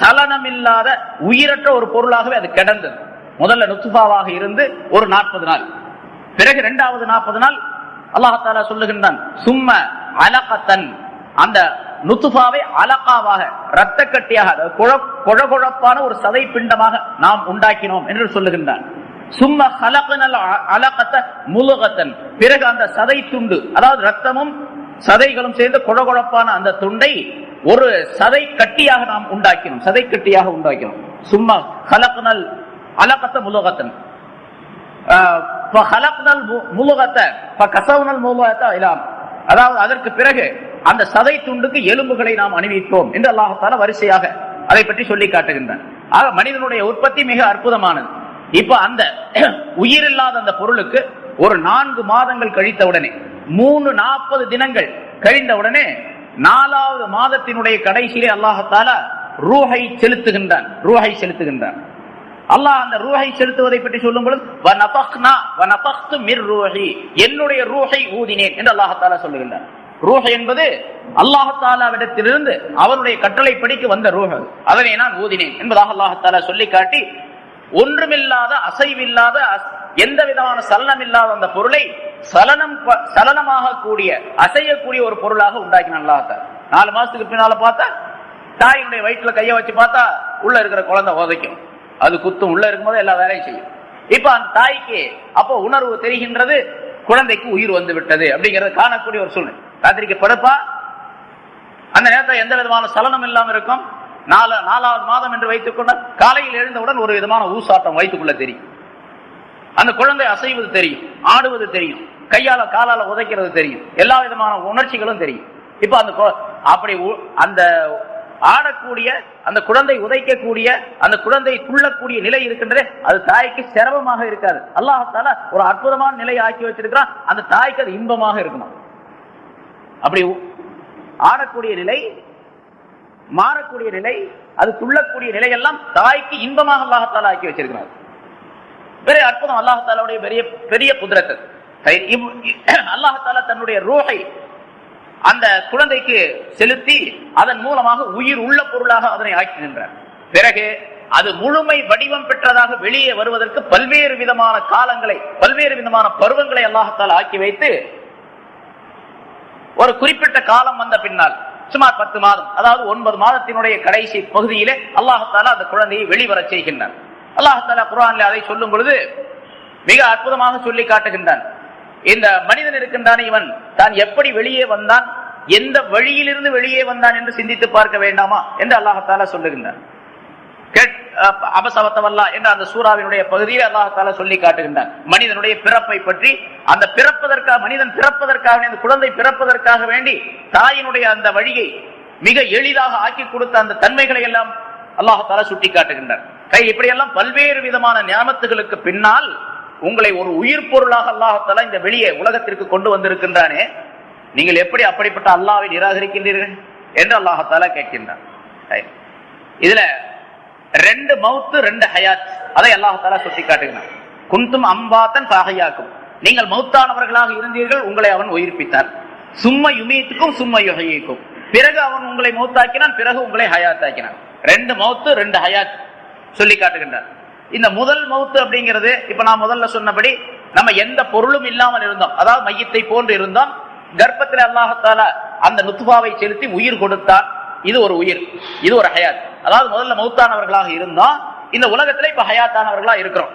சலனம் இல்லாத, உயிரற்ற ஒரு பொருளாகவே அது கிடந்தது. முதல்ல நுத்துஃபாவாக இருந்து ஒரு 40 நாள், பிறகு 2வது 40 நாள் அல்லாஹ் சொல்லுகின்றான் சும்ம அலகத்தன், அந்த நுத்துஃபாவை அலகாவாக, இரத்த கட்டியாக, குழகுழப்பான ஒரு சதை பிண்டமாக நாம் உண்டாக்கினோம் என்று சொல்லுகின்றான். சும்ம ஹலகனல் அலகத முலுகத்தன், பிறகு அந்த சதை துண்டு, அதாவது ரத்தமும் சதைகளும் சேர்ந்து குழகுழப்பான அந்த துண்டை ஒரு சதை கட்டியாக நாம் உண்டாக்கினோம், சதை கட்டியாக உண்டாக்கினோம். சும்மா ஹலகனல் அலகத முலுகத்தன், அதாவது அதற்கு பிறகு அந்த சதை துண்டுக்கு எலும்புகளை நாம் அணிவித்தோம் என்று அல்லாஹ் வரிசையாக அதை பற்றி சொல்லி காட்டுகின்றான். ஆக மனிதனுடைய உற்பத்தி மிக அற்புதமானது. இப்ப அந்த உயிரில்லாத அந்த பொருளுக்கு ஒரு 4 மாதங்கள் கழித்த உடனே, 40 தினங்கள் கழிந்த உடனே 4வது மாதத்தினுடைய கடைசியிலே அல்லாஹ் ரூஹை செலுத்துகின்றான். அல்லாஹ் அந்த ரூஹை செலுத்துவதை பற்றி சொல்லும் பொழுது என்னுடைய ரூஹை ஊதினேன் என்று அல்லாஹ் சொல்லுகின்றார். ரூஹ் என்பது அல்லாஹ் தாலாவிடத்திலிருந்து அவனுடைய கட்டளை படிக்க வந்த ரூஹ், அதனை நான் ஊதினேன் என்பதாக அல்லாஹ் சொல்லி காட்டி, ஒன்றுமில்லாத, அசைவில்லாத, எந்த விதமான சலனம் இல்லாத அந்த பொருளை சலனமாக கூடிய, அசையக்கூடிய ஒரு பொருளாக உண்டாக்கினான் அல்லாஹ். 4 மாசத்துக்கு பின்னால பார்த்தா தாயினுடைய வயிற்றுல கைய வச்சு பார்த்தா உள்ள இருக்கிற குழந்தை உதைக்கும், அது குத்தும், உள்ள இருக்கும்போது எல்லா வேலையும் செய்யும். இப்ப அந்த தாய்க்கு அப்போ உணர்வு தெரிகின்றது, குழந்தைக்கு உயிர் வந்து விட்டது அப்படிங்கறது காணக்கூடிய ஒரு சூழ்நிலை. ராத்திரிக்கு படுப்பா, அந்த நேரத்தில் எந்த விதமான சலனம் இல்லாம இருக்கும். 4வது மாதம் என்று வைத்துக் கொண்டால் காலையில் எழுந்தவுடன் ஒரு விதமான ஊசாட்டம் வயிற்றுக்குள்ள தெரியும். அந்த குழந்தை அசைவது தெரியும், ஆடுவது தெரியும், கையால காலால உதைக்கிறது தெரியும், எல்லா விதமான உணர்ச்சிகளும் தெரியும். இப்ப அந்த அப்படி அந்த ஆடக்கூடிய, அந்த குழந்தை உதைக்கக்கூடிய, அந்த குழந்தை துள்ளக்கூடிய நிலை இருக்கின்றதே, அது தாய்க்கு சிரமமாக இருக்காது. அல்லாஹ் தஆலா ஒரு அற்புதமான நிலையை ஆக்கி வச்சிருக்கிறான். அந்த தாய்க்கு அது இன்பமாக இருக்கணும். அப்படி ஆடக்கூடிய நிலை, மாறக்கூடிய நிலை, அது துள்ளக்கூடிய நிலையெல்லாம் தாய்க்கு இன்பமாக அல்லாஹ் தஆலா ஆக்கி வச்சிருக்கிறார். பெரிய அற்புதம் அல்லாஹ் தஆலாவுடைய பெரிய பெரிய குத்ரத். அல்லாஹ் தஆலா தன்னுடைய ரூஹை அந்த குழந்தைக்கு செலுத்தி அதன் மூலமாக உயிர் உள்ள பொருளாக அதனை ஆக்குகின்றார். பிறகு அது முழுமை வடிவம் பெற்றதாக வெளியே வருவதற்கு பல்வேறு விதமான காலங்களை, பல்வேறு விதமான பருவங்களை அல்லாஹ் தஆலா ஆக்கி வைத்து ஒரு குறிப்பிட்ட காலம் வந்த பின்னால் சுமார் 10 மாதம், அதாவது 9 மாதத்தினுடைய கடைசி பகுதியிலே அல்லாஹ் தஆலா அந்த குழந்தையை வெளிவர செய்கின்றார். அல்லாஹ் தஆலா குர்ஆனில் அதை சொல்லும் பொழுது மிக அற்புதமாக சொல்லி காட்டுகின்றான். இந்த மனிதன் இருக்கின்றான், இவன் தான் எப்படி வெளியே வந்தான், எந்த வழியிலிருந்து வெளியே வந்தான் என்று சிந்தித்து பார்க்க வேண்டாமா என்று அல்லாஹ் தஆலா சொல்லுகின்றான். அபசவத்தவல்லா என்ற அந்த சூறாவினுடைய பகுதியில் அல்லாஹ் தஆலா சொல்லி காட்டுகின்றான் மனிதனுடைய பிறப்பை பற்றி. அந்த பிறப்பதற்காக, மனிதன் பிறப்பதற்காக, அந்த குழந்தை பிறப்பதற்காக வேண்டி தாயினுடைய அந்த வழியை மிக எளிதாக ஆக்கி கொடுத்த அந்த தன்மைகளை எல்லாம் அல்லாஹ் தஆலா சுட்டி காட்டுகின்றான். இப்படியெல்லாம் பல்வேறு விதமான நியாமத்துகளுக்கு பின்னால் உங்களை ஒரு உயிர் பொருளாக அல்லாஹ் தஆலா இந்த வெளியே உலகத்திற்கு கொண்டு வந்திருக்கின்றானே, நீங்கள் எப்படி அப்படிப்பட்ட அல்லாஹ்வை நிராகரிக்கின்றீர்கள் என்று அல்லாஹ் தஆலா கேட்கின்றான். இதுல 2 மௌத் 2 ஹயாத், அதை அல்லாஹ் தஆலா சுட்டி காட்டுகிறான். குந்தும் அம்வாத்தன் ஃபஹயாக்கும், நீங்கள் மௌத்தானவர்களாக இருந்தீர்கள், உங்களை அவன் உயிர்ப்பித்தான். சும்ம யுமீத்துக்கும் சும்ம யுஹ்யீக்கும், பிறகு அவன் உங்களை மௌத்தாக்கினான், பிறகு உங்களை ஹயாத் ஆக்கினான். 2 மௌத் 2 ஹயாத் சொல்லி காட்டுகின்றான். இந்த முதல் மௌத்து அப்படிங்கிறது, இப்ப நான் முதல்ல சொன்னபடி நம்ம எந்த பொருளும் இல்லாமல் இருந்தோம், அதாவது மையத்தை போன்று இருந்தோம். கர்ப்பத்தில் அல்லாஹ் தஆலா அந்த நுத்ஃபாவை செலுத்தி உயிர் கொடுத்தான். இது ஒரு உயிர், இது ஒரு ஹயாத். அதாவது முதல்ல மௌத்தானவர்களாக இருந்தோம், இந்த உலகத்துல இப்ப ஹயாத்தானவர்களா இருக்கிறோம்.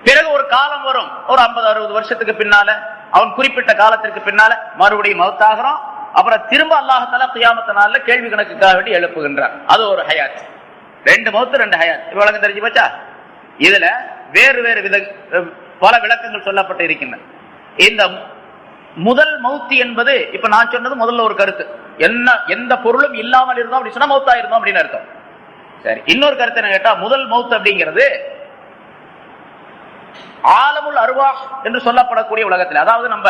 பிறகு ஒரு காலம் வரும், ஒரு 50-60 வருஷத்துக்கு பின்னால, அவன் குறிப்பிட்ட காலத்திற்கு பின்னால மறுபடியும் மௌத்தாகிறோம். அப்புறம் திரும்ப அல்லாஹ் தஆலா கியாமத் நாள்ல கேள்வி கணக்குக்காக வேண்டி எழுப்புகின்றான். அது ஒரு ஹயாத். 2 மௌத் 2 ஹயாத். இவ்வளவு தெரிஞ்சு போச்சா? இதுல வேறு வேறு பல விளக்கங்கள் சொல்லப்பட்டு இருக்கின்றன. இந்த முதல் மௌத் என்பது, இப்ப நான் சொன்னது முதல்ல ஒரு கருத்து, என்ன எந்த பொருளும் இல்லாமல் இருந்தோம் அப்படி சொன்னா மௌத்தா இருந்தோம் அப்படின்னு அர்த்தம். சரி, இன்னொரு கருத்து என்ன கேட்டா, முதல் மௌத் அப்படிங்கிறது ஆலமுல் அர்வாஹ் என்று சொல்லப்படக்கூடிய உலகத்தில், அதாவது நம்ம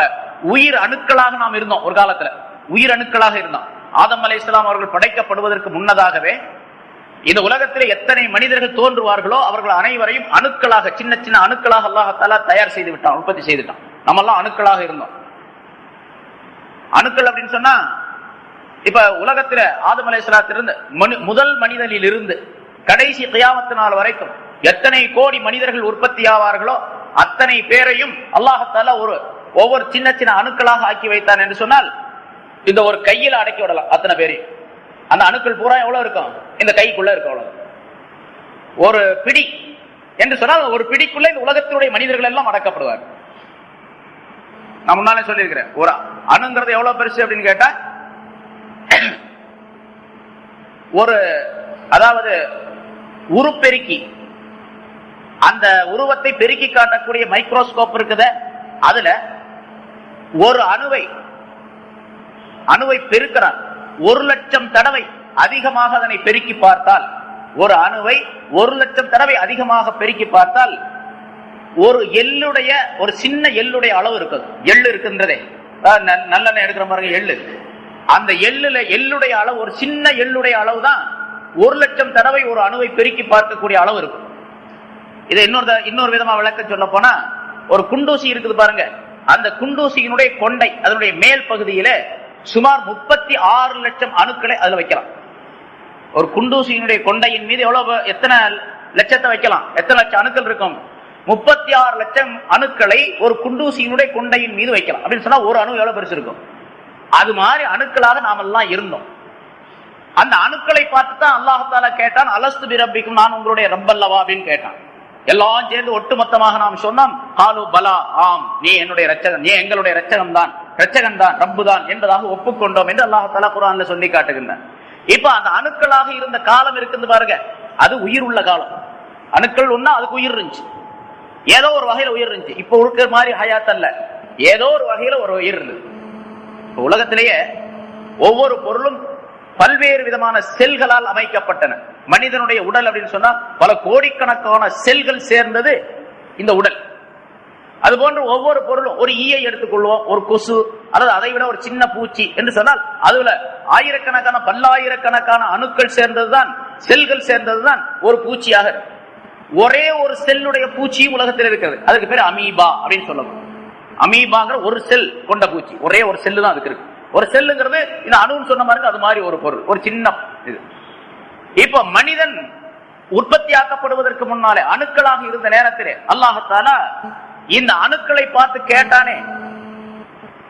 உயிர் அணுக்களாக நாம் இருந்தோம். ஒரு காலத்துல உயிர் அணுக்களாக இருந்தோம். ஆதம் அலைஹிஸ்ஸலாம் அவர்கள் படைக்கப்படுவதற்கு முன்னதாகவே இந்த உலகத்திலே எத்தனை மனிதர்கள் தோன்றுவார்களோ அவர்கள் அனைவரையும் அணுக்களாக, சின்ன சின்ன அணுக்களாக அல்லாஹ் தஆலா தயார் செய்து விட்டான், உற்பத்தி செய்துட்டான். நம்ம எல்லாம் அணுக்களாக இருந்தோம். அணுக்கள் அப்படின்னு சொன்னா, இப்ப உலகத்துல ஆதம் அலைஹிஸ்ஸலாத்திலிருந்து முதல் மனிதனில் இருந்து கடைசி கியாமத் நாள் வரைக்கும் எத்தனை கோடி மனிதர்கள் உற்பத்தி ஆவார்களோ அத்தனை பேரையும் அல்லாஹ் தஆலா ஒவ்வொரு சின்ன சின்ன அணுக்களாக ஆக்கி வைத்தான் என்று சொன்னால், இந்த ஒரு கையில அடக்கி விடலாம் அத்தனை பேரையும். அந்த அணுக்கள் பூரா எவ்வளவு இருக்கும்? இந்த கைக்குள்ள இருக்கும். அவ்வளவு ஒரு பிடி என்று சொன்னால், ஒரு பிடிக்குள்ள இந்த உலகத்தினுடைய மனிதர்கள் எல்லாம் அடக்கப்படுவார். நான் முன்னாலே சொல்லியிருக்கிறேன், ஒரு அணுங்கிறது எவ்வளவு பெருசு அப்படின்னு கேட்டா, ஒரு அதாவது உருப்பெருக்கி, அந்த உருவத்தை பெருக்கி காட்டக்கூடிய மைக்ரோஸ்கோப் இருக்குது. அதுல ஒரு அணுவை பெருக்கிறார். 1,00,000 தடவை அதிகமாக அதனை பெருக்கி பார்த்தால், ஒரு அணுவை 1,00,000 தடவை அதிகமாக பெருக்கி பார்த்தால், ஒரு எள்ளுடைய, ஒரு சின்ன எள்ளுடைய அளவு இருக்குது. எள்ளு இருக்கின்றதே, நல்லெண்ணெய் எடுக்கிற மாதிரி எள்ளு, அந்த எள்ளுடைய அளவு, ஒரு சின்ன எள்ளுடைய அளவு தான் 1,00,000 தடவை ஒரு அணுவை பெருக்கி பார்க்கக்கூடிய அளவு இருக்கும். இதை இன்னொரு விதமா விளக்கம் சொல்ல போனா, ஒரு குண்டூசி இருக்குது பாருங்க, அந்த குண்டூசியினுடைய கொண்டை, அதனுடைய மேல் பகுதியில சுமார் 36 லட்சம் அணுக்களை அதுல வைக்கலாம். ஒரு குண்டூசியினுடைய கொண்டையின் மீது எத்தனை லட்சத்தை வைக்கலாம்? எத்தனை லட்சம் அணுக்கள் இருக்கும்? 36 லட்சம் அணுக்களை ஒரு குண்டூசியினுடைய கொண்டையின் மீது வைக்கலாம். அப்படின்னு சொன்னா ஒரு அணு எவ்வளவு பெருசு இருக்கும்? அது மாதிரி அணுக்களாக நாம எல்லாம் இருந்தோம். அந்த அணுக்களை பார்த்து தான் அல்லாஹ் தஆலா கேட்டான், அலஸ்து பிரப்பிக்கும், நான் உங்களுடைய ரப்பல்லவா அப்படின்னு கேட்டான். எல்லாம் சேர்ந்து ஒட்டுமொத்தமாக நாம் சொன்னோம், காலு பலா, ஆம், நீ என்னுடைய ரட்சகன், நீ எங்களுடைய ரட்சகன் தான், ரப்பு தான் என்பதாக ஒப்புக்கொண்டோம் என்று அல்லாஹ் தஆலா குர்ஆன்ல சொல்லி காட்டுகின்றான். இப்ப அந்த அணுக்களாக இருந்த காலம் இருக்குது பாருங்க, அது உயிர் உள்ள காலம். அணுக்கள் ஒண்ணா, அதுக்கு உயிர் இருந்துச்சு. ஏதோ ஒரு வகையில உயிர் இருந்துச்சு. இப்ப இருக்கிற மாதிரி ஹயாத் அல்ல, ஏதோ ஒரு வகையில ஒரு உயிர் இருந்தது. உலகத்திலேயே ஒவ்வொரு பொருளும் பல்வேறு விதமான செல்களால் அமைக்கப்பட்டன. மனிதனுடைய உடல் அப்படின்னு சொன்னா பல கோடிக்கணக்கான செல்கள் சேர்ந்தது இந்த உடல். அது போன்று ஒவ்வொரு பொருளும், ஒரு ஈயை எடுத்துக்கொள்வோம், ஒரு கொசு அல்லது அதை விட ஒரு சின்ன பூச்சி என்று சொன்னால் அதுல ஆயிரக்கணக்கான பல்லாயிரக்கணக்கான அணுக்கள் சேர்ந்ததுதான், செல்கள் சேர்ந்ததுதான் ஒரு பூச்சியாக. ஒரே ஒரு செல்லுடைய பூச்சியும் உலகத்தில் இருக்கிறது. அதுக்கு பேர் அமீபா அப்படின்னு சொல்லணும். அமீபாங்கிற ஒரு செல் கொண்ட பூச்சி, ஒரே ஒரு செல்லு தான் அதுக்கு இருக்கு. ஒரு செல்லுங்கிறது இந்த அணுன்னு சொன்ன மாதிரி அது மாதிரி ஒரு பொருள், ஒரு சின்ன இது. இப்ப மனிதன் உற்பத்தி ஆக்கப்படுவதற்கு முன்னாலே அணுக்களாக இருந்த நேரத்திலே அல்லாஹ் தஆலா இந்த அணுக்களை பார்த்து கேட்டானே,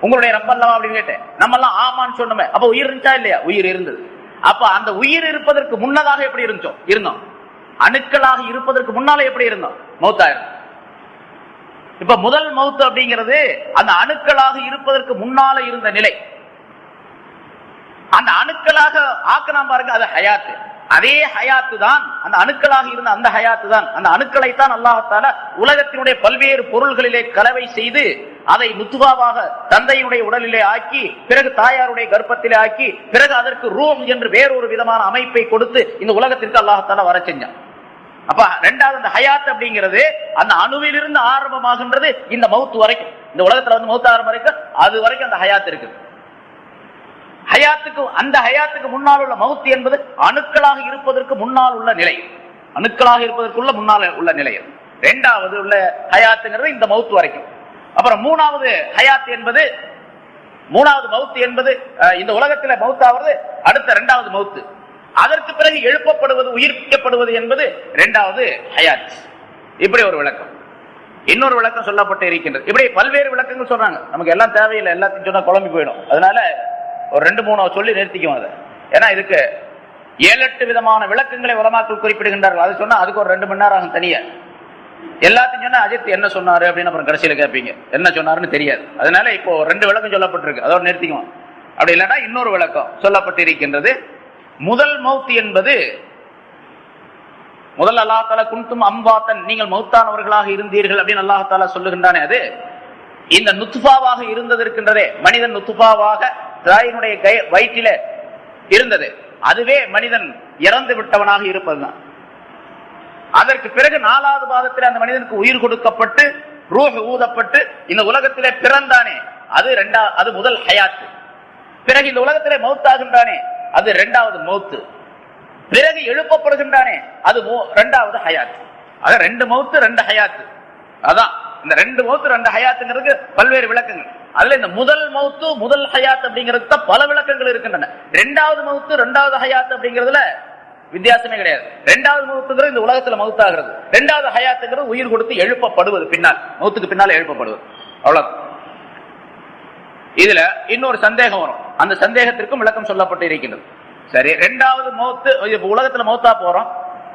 உங்களுடைய ரப்பல்லவா அப்படின்னு கேட்டேன். நம்ம எல்லாம் ஆமான்னு சொன்னோமே, அப்ப உயிர் இருந்துச்சா இல்லையா? உயிர் இருந்தது. அப்ப அந்த உயிர் இருப்பதற்கு முன்னதாக எப்படி இருந்தோம்? அணுக்களாக இருப்பதற்கு முன்னாலே எப்படி இருந்தோம்? மௌத்தாயிரும். இப்ப முதல் மௌத்து அப்படிங்கிறது அந்த அணுக்களாக இருப்பதற்கு முன்னால இருந்த நிலை. அந்த அணுக்களாக ஆக்கலாம் பாருங்க, அது ஹயாத்து. அதே ஹயாத்து தான், அந்த அணுக்களாக இருந்த அந்த ஹயாத்து தான், அந்த அணுக்களை தான் அல்லாஹ் தஆலா உலகத்தினுடைய பல்வேறு பொருள்களிலே கலவை செய்து அதை நுத்வாவாக தந்தையினுடைய உடலிலே ஆக்கி, பிறகு தாயாருடைய கர்ப்பத்திலே ஆக்கி, பிறகு அதற்கு ரூஹ் என்று வேறொரு விதமான அமைப்பை கொடுத்து இந்த உலகத்திற்கு அல்லாஹ் தஆலா வர செஞ்சான். அப்ப ரெண்டாவது அந்த ஹயாத் அப்படிங்கிறது அந்த அணுவிலிருந்து ஆரம்பமாகின்றது இந்த மௌத் வரைக்கும். இந்த உலகத்துல வந்து மௌத் ஆரம்பம் வரைக்கும், அது வரைக்கும் அந்த ஹயாத் இருக்குது. அந்த ஹயாத்துக்கு முன்னால் உள்ள மௌத் என்பது அணுக்களாக இருப்பதற்கு முன்னால் உள்ள நிலை, அணுக்களாக இருப்பதற்குள்ள முன்னால் உள்ள நிலை. இரண்டாவது உள்ள ஹயாத்துங்கிறது இந்த மௌத் வரைக்கும். அப்புறம் மூணாவது ஹயாத் என்பது, மூணாவது மௌத் என்பது இந்த உலகத்தில் மௌத் ஆவது அடுத்த இரண்டாவது மௌத். அதற்கு பிறகு எழுப்பப்படுவது, உயிர்ப்பிக்கப்படுவது என்பது இரண்டாவது ஹயாத். இப்படி ஒரு விளக்கம். இன்னொரு விளக்கம் சொல்லப்பட்டு இருக்கின்றது. இப்படி பல்வேறு விளக்கங்கள் சொல்றாங்க. நமக்கு எல்லாம் தேவையில்லை, எல்லாத்தையும் சொன்னா குழம்பி போயிடும். அதனால ஒரு 2-3 சொல்லி நிறுத்திக்கும் அதை. ஏன்னா இதுக்கு 7-8 விதமான விளக்கங்களை உலமாக்கள் குறிப்பிடுகின்றார்கள். அது சொன்னா அதுக்கு ஒரு 2 மணி நேரம் ஆகும் தனியா. எல்லாத்தையும் சொன்னா அஜித் என்ன சொன்னாரு அப்படின்னு அப்புறம் கடைசியில கேட்பீங்க, என்ன சொன்னாருன்னு தெரியாது. அதனால இப்போ 2 விளக்கம் சொல்லப்பட்டிருக்கு, அதோட நிறுத்திக்குவோம். அப்படி இல்லைன்னா இன்னொரு விளக்கம் சொல்லப்பட்டு இருக்கின்றது. முதல் மௌத் என்பது, முதல் அல்லாஹ் தஆலா குன்தும் அம்வாத்தன், நீங்கள் மௌத்தானவர்களாக இருந்தீர்கள் அப்படின்னு அல்லாஹ் தஆலா சொல்லுகின்றானே, அது இந்த நுத்ஃபாவாக இருந்தது இருக்கின்றதே, மனிதன் நுத்ஃபாவாக தாயினுடைய வயிற்றில இருந்தது, அதுவே மனிதன் இறந்து விட்டவனாக இருப்பதுதான். அதற்கு பிறகு 4வது மாதத்தில் அந்த மனிதனுக்கு உயிர் கொடுக்கப்பட்டு ரூஹ் ஊதப்பட்டு இந்த உலகத்திலே பிறந்தானே, அது முதல் ஹயாத். பிறகு இந்த உலகத்திலே மௌத்தாகின்றானே, அது 2வது மௌத்து. பிறகு எழுப்பப்படுகின்றானே, அது 2வது ஹயாத். ஆக 2 மௌத்து 2 ஹயாத். அதான் இந்த 2 மௌத்து 2 ஹயாத்துங்கிறது பல்வேறு விளக்கங்கள். அதுல இந்த முதல் மௌத்து முதல் ஹயாத் அப்படிங்கிறது பல விளக்கங்கள் இருக்கின்றன. 2வது மௌத்து 2வது ஹயாத் அப்படிங்கிறதுல வித்தியாசமே கிடையாது. 2வது மௌத்துங்கிறது இந்த உலகத்துல மௌத்தாகிறது, 2வது ஹயாத்துங்கிறது உயிர் கொடுத்து எழுப்பப்படுவது, பின்னால் மௌத்துக்கு பின்னால் எழுப்பப்படுவது. அவ்வளவு. இதுல இன்னொரு சந்தேகம் வரும், அந்த சந்தேகத்திற்கும் விளக்கம் சொல்லப்பட்டு இருக்கின்றது. சரி, 2வது மௌத்து, உலகத்துல மௌத்தா போறோம்,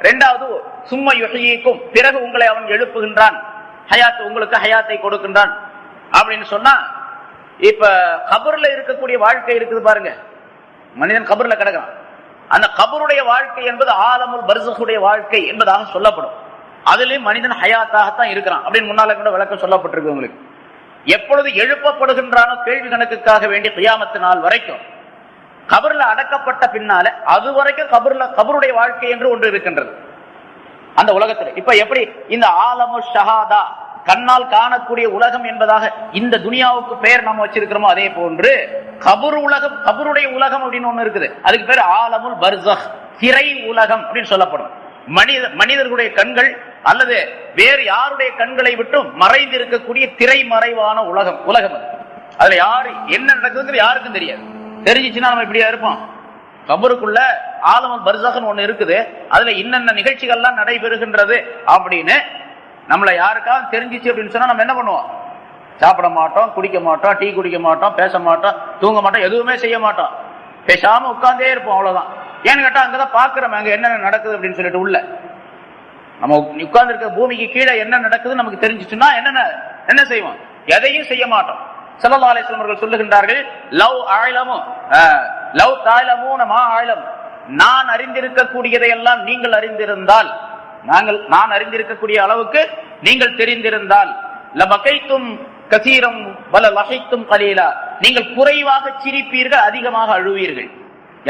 2வது சும்மா யுஹ்யீக்கும், பிறகு உங்களை அவன் எழுப்புகின்றான், ஹயாத் உங்களுக்கு ஹயாத்தை கொடுக்கின்றான் அப்படின்னு சொன்னா, இப்ப கபர்ல இருக்கக்கூடிய வாழ்க்கை இருக்குது பாருங்க, மனிதன் கபர்ல கிடக்கிறான். அந்த கபருடைய வாழ்க்கை என்பது ஆலமுல் பர்ஸஹுடைய வாழ்க்கை என்பதாக சொல்லப்படும். அதுலயும் மனிதன் ஹயாத்தாகத்தான் இருக்கிறான் அப்படின்னு முன்னால கூட விளக்கம் சொல்லப்பட்டிருக்கு உங்களுக்கு. எப்பொழுது எழுப்பப்படுகின்றானோ கேள்வி கணக்குக்காக வேண்டிய கியாமத்து நாள் வரைக்கும், கபர்ல அடக்கப்பட்ட பின்னால அது வரைக்கும் கபருடைய வாழ்க்கை என்று ஒன்று இருக்கின்றது அந்த உலகத்தில். இப்ப எப்படி இந்த ஆலமு ஷஹாதா, கண்ணால் காணக்கூடிய உலகம் என்பதாக இந்த துனியாவுக்கு பெயர் நாம வச்சிருக்கிறோமோ, அதே போன்று கபர் உலகம், கபருடைய உலகம் அப்படின்னு ஒண்ணு இருக்குது, அதுக்கு பேர் ஆலமுல் பர்ஸஹ், திரை உலகம் அப்படின்னு சொல்லப்படும். மனிதர்களுடைய கண்கள் அல்லது வேறு யாருடைய கண்களை விட்டும் மறைந்து இருக்கக்கூடிய திரை மறைவான உலகம் அது. அதுல யாரு என்ன நடக்குதுங்கிறது யாருக்கும் தெரியாது. தெரிஞ்சிச்சுன்னா நம்ம இப்படியா இருப்போம்? கபருக்குள்ள ஆலமுல் பர்ஸஹ்னு ஒண்ணு இருக்குது, அதுல இன்னென்ன நிகழ்ச்சிகள்லாம் நடைபெறுகின்றது அப்படின்னு நம்மள யாருக்காவது தெரிஞ்சிச்சு அப்படின்னு சொன்னா நம்ம என்ன பண்ணுவோம்? சாப்பிட மாட்டோம், குடிக்க மாட்டோம், டீ குடிக்க மாட்டோம், பேச மாட்டோம், தூங்க மாட்டோம், எதுவுமே செய்ய மாட்டோம், பேசாம உட்கார்ந்தே இருப்போம். அவ்வளவுதான். ஏன்னு கேட்டா அங்கதான் பாக்குறோம் அங்க என்ன நடக்குது அப்படின்னு சொல்லிட்டு. உள்ள நம்ம உட்கார்ந்து இருக்க பூமிக்கு கீழே என்ன நடக்குது நமக்கு தெரிஞ்சிச்சுன்னா என்ன செய்வோம்? எதையும் செய்ய மாட்டோம். ஸல்லல்லாஹு அலைஹி வஸல்லம் அவர்கள் சொல்லுகின்றார்கள், லவ் தஅலமூன மா அஅலம், நான் அறிந்திருக்கக்கூடியதை எல்லாம் நீங்கள் அறிந்திருந்தால், நான் அறிந்திருக்கக்கூடிய அளவுக்கு நீங்கள் தெரிந்திருந்தால் லபகைத்தும் கசீரம் வல லஹைத்தும் கலீலா, நீங்கள் குறைவாக சிரிப்பீர்கள், அதிகமாக அழுவீர்கள்.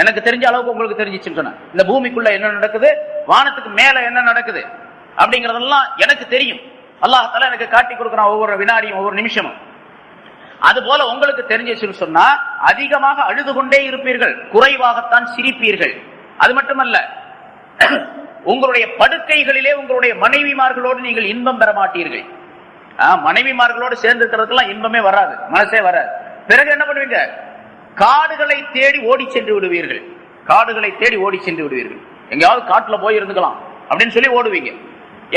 எனக்கு தெரிஞ்ச அளவுக்கு உங்களுக்கு தெரிஞ்சிச்சுன்னு சொன்ன, இந்த பூமிக்குள்ள என்ன நடக்குது, வானத்துக்கு மேல என்ன நடக்குது அப்படிங்கறதெல்லாம் எனக்கு தெரியும். அல்லாஹ் தஆலா எனக்கு காட்டி கொடுக்கிறான் ஒவ்வொரு வினாடியும் ஒவ்வொரு நிமிஷமும். அது போல உங்களுக்கு தெரிஞ்சிச்சுன்னு சொன்னா அதிகமாக அழுது கொண்டே இருப்பீர்கள், குறைவாகத்தான் சிரிப்பீர்கள். அது மட்டுமல்ல, உங்களுடைய படுக்கைகளிலே உங்களுடைய மனைவிமார்களோடு நீங்கள் இன்பம் பெற மாட்டீர்கள். மனைவிமார்களோடு சேர்ந்து இருக்கிறதுக்கெல்லாம் இன்பமே வராது, மனசே வராது. பிறகு என்ன பண்ணுவீங்க, காடுகளை தேடி ஓடி சென்று விடுவீர்கள். காடுகளை தேடி ஓடி சென்று விடுவீர்கள். எங்கேயாவது காட்டுல போய் இருந்துக்கலாம் அப்படின்னு சொல்லி ஓடுவீங்க.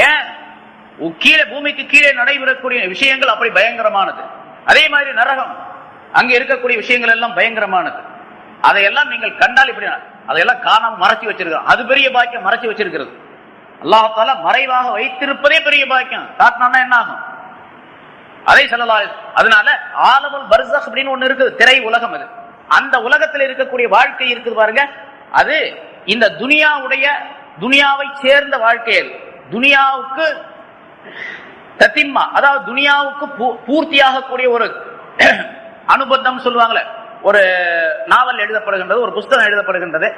ஏன், கீழே பூமிக்கு கீழே நடைபெறக்கூடிய விஷயங்கள் அப்படி பயங்கரமானது. அதே மாதிரி நரகம், அங்க இருக்கக்கூடிய விஷயங்கள் எல்லாம் பயங்கரமானது. அதையெல்லாம் நீங்கள் கண்டால் இப்படி அதையெல்லாம் காணாம மறைச்சு வச்சிருக்கிறோம். அது பெரிய பாக்கியம், மறைச்சு வச்சிருக்கிறது. அல்லாஹ் தஆலா மறைவாக வைத்திருப்பதே பெரிய பாக்கியம். காட்டினா என்ன ஆகும், அதை சொல்லலாம். அதனால ஆலமுல் பர்ஸக் அப்படின்னு ஒண்ணு இருக்குது, திரை உலகம். அது அந்த உலகத்தில் இருக்கக்கூடிய வாழ்க்கை இருக்குது பாருங்க, அது இந்த துனியாவை சேர்ந்த வாழ்க்கை. அது துனியாவுக்கு தத்திம்மா, அதாவது துனியாவுக்கு பூர்த்தியாகக்கூடிய ஒரு அனுபந்தம் சொல்லுவாங்களே. ஒரு நாவல் எழுதப்படுகின்றது, ஒரு புஸ்தகம் எழுதப்படுகின்றது.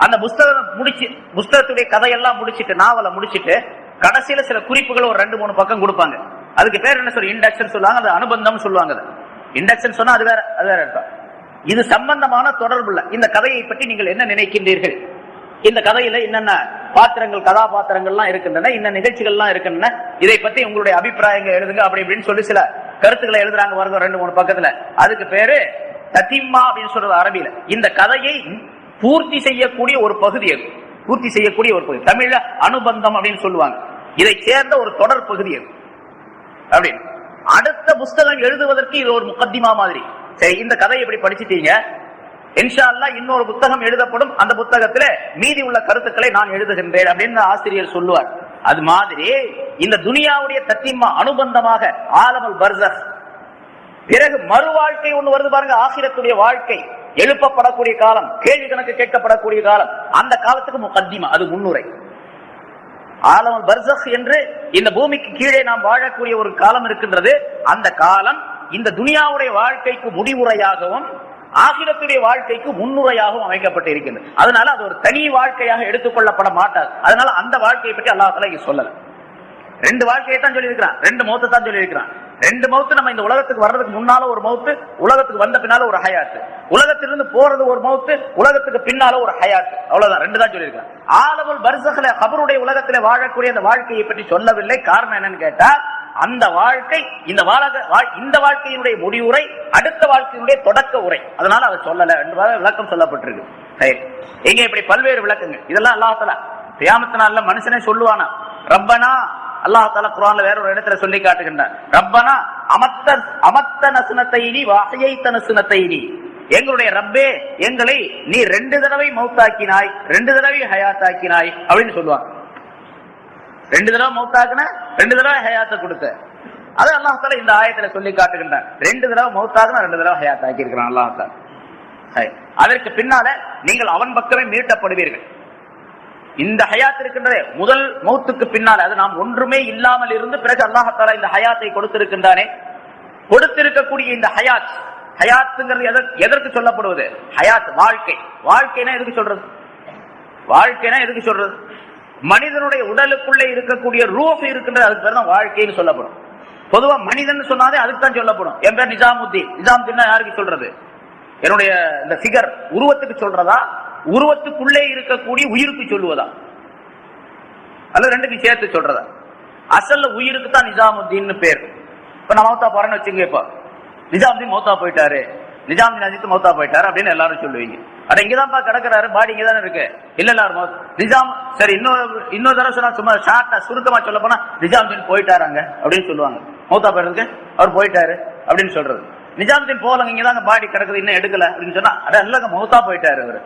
அந்த புஸ்தகத்துடைய கதையெல்லாம் முடிச்சிட்டு, நாவலை முடிச்சிட்டு கடைசியில சில குறிப்புகள் ஒரு 2-3 பக்கம் கொடுப்பாங்க. அதுக்கு பேர் என்ன சொல்ற, இண்டக்ஷன் சொல்லுவாங்க, அது அனுபந்தம் சொல்லுவாங்க. இண்டக்ஷன் சொன்னா அது வேற அர்த்தம். இது சம்பந்தமான தொடர்புள்ள இந்த கதையை பற்றி நீங்கள் என்ன நினைக்கின்றீர்கள், இந்த கதையில என்னென்ன பாத்திரங்கள், கதாபாத்திரங்கள்லாம் இருக்கின்றன, இந்த நிகழ்ச்சிகள்லாம் இருக்கின்றன, இதை பத்தி உங்களுடைய அபிப்பிராயங்கள் எழுதுங்க அப்படி இப்படின்னு சொல்லி சில கருத்துக்களை எழுதுறாங்க வருங்க 2-3 பக்கத்துல. அதுக்கு பேரு தத்திம்மா அப்படின்னு சொல்றது அரபியில. இந்த கதையை பூர்த்தி செய்யக்கூடிய ஒரு பகுதி, அது பூர்த்தி செய்யக்கூடிய ஒரு பகுதி. தமிழ்ல அனுபந்தம் அப்படின்னு சொல்லுவாங்க. இதை சேர்ந்த ஒரு தொடர் பகுதி அது. அப்படின்னு அடுத்த புஸ்தகம் எழுதுவதற்கு இது ஒரு முகத்திமா மாதிரி. சரி, இந்த கதையை எப்படி படிச்சுட்டீங்க, இன்ஷா அல்லாஹ் இன்னொரு புத்தகம் எழுதப்படும், அந்த புத்தகத்துல மீதி உள்ள கருத்துக்களை நான் எழுதுகின்றேன் அப்படின்னு ஆசிரியர் சொல்லுவார். அது மாதிரி இந்த துனியாவுடைய தத்திம்மா அனுபந்தமாக ஆலமுல் பர்ஸக். பிறகு மறு வாழ்க்கை ஒண்ணு வருது பாருங்க, ஆகிரத்துடைய வாழ்க்கை, எழுப்பப்படக்கூடிய காலம், கேள்வி கணக்கு கேட்கப்படக்கூடிய காலம். அந்த காலத்துக்கு முகத்திமா, அது முன்னுரை. ஆலமுல் பர்ஸக் என்று இந்த பூமிக்கு கீழே நாம் வாழக்கூடிய ஒரு காலம் இருக்கின்றது. அந்த காலம் இந்த துனியாவுடைய வாழ்க்கைக்கு முடிவுரையாகவும் ஆகிரத்துடைய வாழ்க்கைக்கு முன்னுரையாகவும் அமைக்கப்பட்டு இருக்கின்றது. அதனால அது ஒரு தனி வாழ்க்கையாக எடுத்துக்கொள்ளப்பட மாட்டாது. அதனால அந்த வாழ்க்கையை பற்றி அல்லாஹ் தஆலா இங்க சொல்லல. 2 வாழ்க்கையை தான் சொல்லி இருக்கிறான், 2 மௌத்தை தான் சொல்லி இருக்கிறான். 2 மௌத்து, நம்ம இந்த உலகத்துக்கு வர்றதுக்கு முன்னால ஒரு மௌத்து, உலகத்துக்கு வந்த பின்னால ஒரு ஹயாத்து. உலகத்திலிருந்து போறது ஒரு மௌத்து, உலகத்துக்கு பின்னால ஒரு ஹயாத்து. அவ்வளவுதான், 2 தான் சொல்லி இருக்கிறான். ஆலமுல் பர்ஸக்ல கபருடைய உலகத்திலே வாழக்கூடிய அந்த வாழ்க்கையை பற்றி சொல்லவில்லை. காரணம் என்னன்னு கேட்டா, அந்த வாழ்க்கை இந்த வாழ்க்கையினுடைய முடிவுரை, அடுத்த வாழ்க்கையினுடைய தொடக்க உரை. அதனால அதை சொல்லல என்று விளக்கம் சொல்லப்பட்டிருக்கு. எங்க இப்படி பல்வேறு விளக்கங்கள். இதெல்லாம் அல்லாஹ் தஆலா கியாமத் நாள்ல மனுஷனே சொல்லுவானா, ரப்பனா, அல்லாஹ் தஆலா குர்ஆன்ல வேற ஒரு இடத்துல சொல்லி காட்டுகின்றார், ரப்பனா அமத்த நஸ்னத்தைனி வஹயைத நஸ்னத்தைனி, எங்களுடைய ரப்பே, எங்களை நீ 2 தடவை மௌத்தாக்கினாய், 2 தடவை ஹயாத்தாக்கினாய் அப்படின்னு சொல்லுவாங்க. 2 தடவை மௌத்தாக்குன, 2 தடவை ஹயாத்தை கொடுத்த. அது அல்லாஹ் தஆலா இந்த ஆயத்துல சொல்லி காட்டுகின்றான். 2 தடவை மௌத்தாக்குன, 2 தடவை ஹயாத்தாக்கி இருக்கிறான் அல்லாஹ் தஆலா. அதற்கு பின்னால நீங்கள் அவன் பக்கமே மீட்டப்படுவீர்கள். இந்த ஹயாத் இருக்கின்றதே, முதல் மௌத்துக்கு பின்னால், அது நாம் ஒன்றுமே இல்லாமல் இருந்து பிறகு அல்லாஹ் தஆலா இந்த ஹயாத்தை கொடுத்திருக்கின்றானே, கொடுத்திருக்கக்கூடிய இந்த ஹயாத், ஹயாத்துங்கிறது எதற்கு சொல்லப்படுவது? ஹயாத் வாழ்க்கை. வாழ்க்கைனா எதுக்கு சொல்றது? வாழ்க்கைனா எதுக்கு சொல்றது? மனிதனுடைய உடலுக்குள்ளே இருக்கக்கூடிய ரூஹ் இருக்கின்றது, அதுக்கு பேர் தான் வாழ்க்கைன்னு சொல்லப்படும். பொதுவா மனிதன் சொன்னாதே அதுக்கு தான் சொல்லப்படும். என் பேர் நிஜாமுத்தீன். நிஜாமுத்தீன் யாருக்கு சொல்றது? என்னுடைய இந்த ஃபிகர் உருவத்துக்கு சொல்றதா, உருவத்துக்குள்ளே இருக்கக்கூடிய உயிருக்கு சொல்லுவதா, அல்லது 2க்கும் சேர்த்து சொல்றதா? அசல்ல உயிருக்கு தான் நிஜாமுத்தீன் பேர். இப்ப நான் மௌத்தா போறேன்னு வச்சுங்க, இப்ப நிஜாமுத்தீன் மௌத்தா போயிட்டாரு, நிஜாமுத்தீன் அஜித் மௌத்தா போயிட்டாரு அப்படின்னு எல்லாரும் சொல்லுவீங்க. அட இங்கதான்ப்பா கிடக்குறாரு, பாடி இங்கதானே இருக்கு. இல்ல எல்லாரும் நிஜாம், சரி இன்னொரு தடவை சொன்னா சும்மா ஷார்ட்டா சுருக்கமா சொல்ல போனா நிஜாமுத்தீன் போயிட்டாராங்க அப்படின்னு சொல்லுவாங்க. மௌத்தா போயிருக்கு, அவர் போயிட்டாரு அப்படின்னு சொல்றது. நிஜாமுத்தீன் போலங்க, இங்கதாங்க பாடி கிடக்குது, இன்னும் எடுக்கல அப்படின்னு சொன்னா, அட இல்லங்க மௌத்தா போயிட்டாரு அவரு.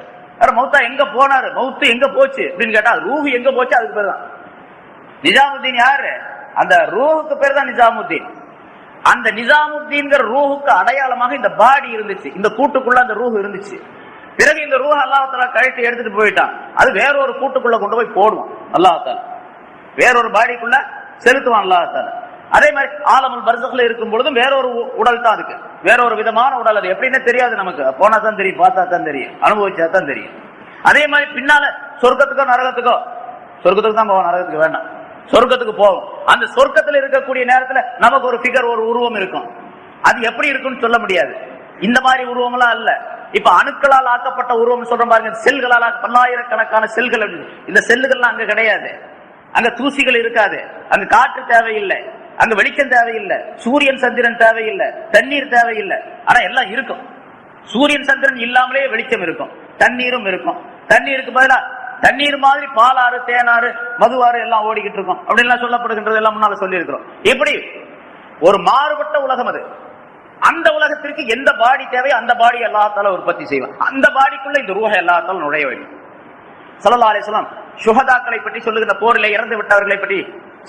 மௌத்தா எங்க போனாரு, மௌத்து எங்க போச்சு அப்படின்னு கேட்டா, ரூஹ் எங்க போச்சு அதுக்கு பேர் தான் நிஜாமுத்தீன். யாரு? அந்த ரூஹுக்கு பேர் தான் நிஜாமுத்தீன். அந்த நிஜாமுத்தீன்கிற ரூஹுக்கு அடையாளமாக இந்த பாடி இருந்துச்சு, இந்த கூட்டுக்குள்ள அந்த ரூஹ் இருந்துச்சு. பிறகு இந்த ரூஹ் அல்லாஹ் தஆலா கழட்டி எடுத்துட்டு போயிட்டான். அது வேற ஒரு கூட்டுக்குள்ள கொண்டு போய் போடுவான் அல்லாஹ் தஆலா, வேறொரு பாடிக்குள்ள செலுத்துவான் அல்லாஹ் தஆலா. அதே மாதிரி ஆலமுல் பர்ஸக்ல இருக்கும் பொழுதும் வேறொரு உடல் தான் இருக்கு, வேறொரு விதமான உடல். அது எப்படின்னு தெரியாது நமக்கு, போனா தான் தெரியும், பார்த்தா தான் தெரியும், அனுபவிச்சா தான் தெரியும். அதே மாதிரி பின்னால சொர்க்கத்துக்கோ நரகத்துக்கோ, சொர்க்கத்துக்கு தான் போவோம், நரகத்துக்கு வேண்டாம், சொர்க்கத்துக்கு போவோம். அந்த சொர்க்கத்துல இருக்கக்கூடிய நேரத்துல நமக்கு ஒரு ஃபிகர், ஒரு உருவம் இருக்கும். அது எப்படி இருக்குன்னு சொல்ல முடியாது. இந்த மாதிரி உருவம்லாம் அல்ல. இப்ப அணுக்களால் ஆக்கப்பட்ட உருவம் சொல்றோம் பாருங்க, செல்களால் பல்லாயிரக்கணக்கான செல்கள். இந்த செல்லுகள்லாம் அங்க கிடையாது. அங்க தூசிகள் இருக்காது, அங்க காற்று தேவையில்லை, அங்க வெளிச்சம் தேவையில்லை, சூரியன் சந்திரன் தேவையில்லை, தண்ணீர் தேவையில்லை. ஆனா எல்லாம் இருக்கும். சூரியன் சந்திரன் இல்லாமலே வெளிச்சம் இருக்கும், தண்ணீரும் இருக்கும். தண்ணீருக்கு பதிலா தண்ணீர் மாதிரி பாலாறு, தேனாறு, மதுவாறு எல்லாம் ஓடிக்கிட்டு இருக்கும் அப்படின்லாம் சொல்லப்படுகின்றது. எல்லாம் முன்னால சொல்லி இருக்கிறோம். எப்படி ஒரு மாறுபட்ட உலகம் அது. அந்த உலகத்திற்கு எந்த பாடி தேவை அந்த பாடி அல்லாஹ் தஆலா உற்பத்தி செய்வான். அந்த பாடிக்குள்ள இந்த ரூஹை அல்லாஹ் தஆலா நுழைய வேண்டும். ஸல்லல்லாஹு அலைஹி வஸல்லம் ஷுஹதாக்களை பற்றி சொல்லுகின்ற, போரிலே இறந்து விட்டவர்களை பற்றி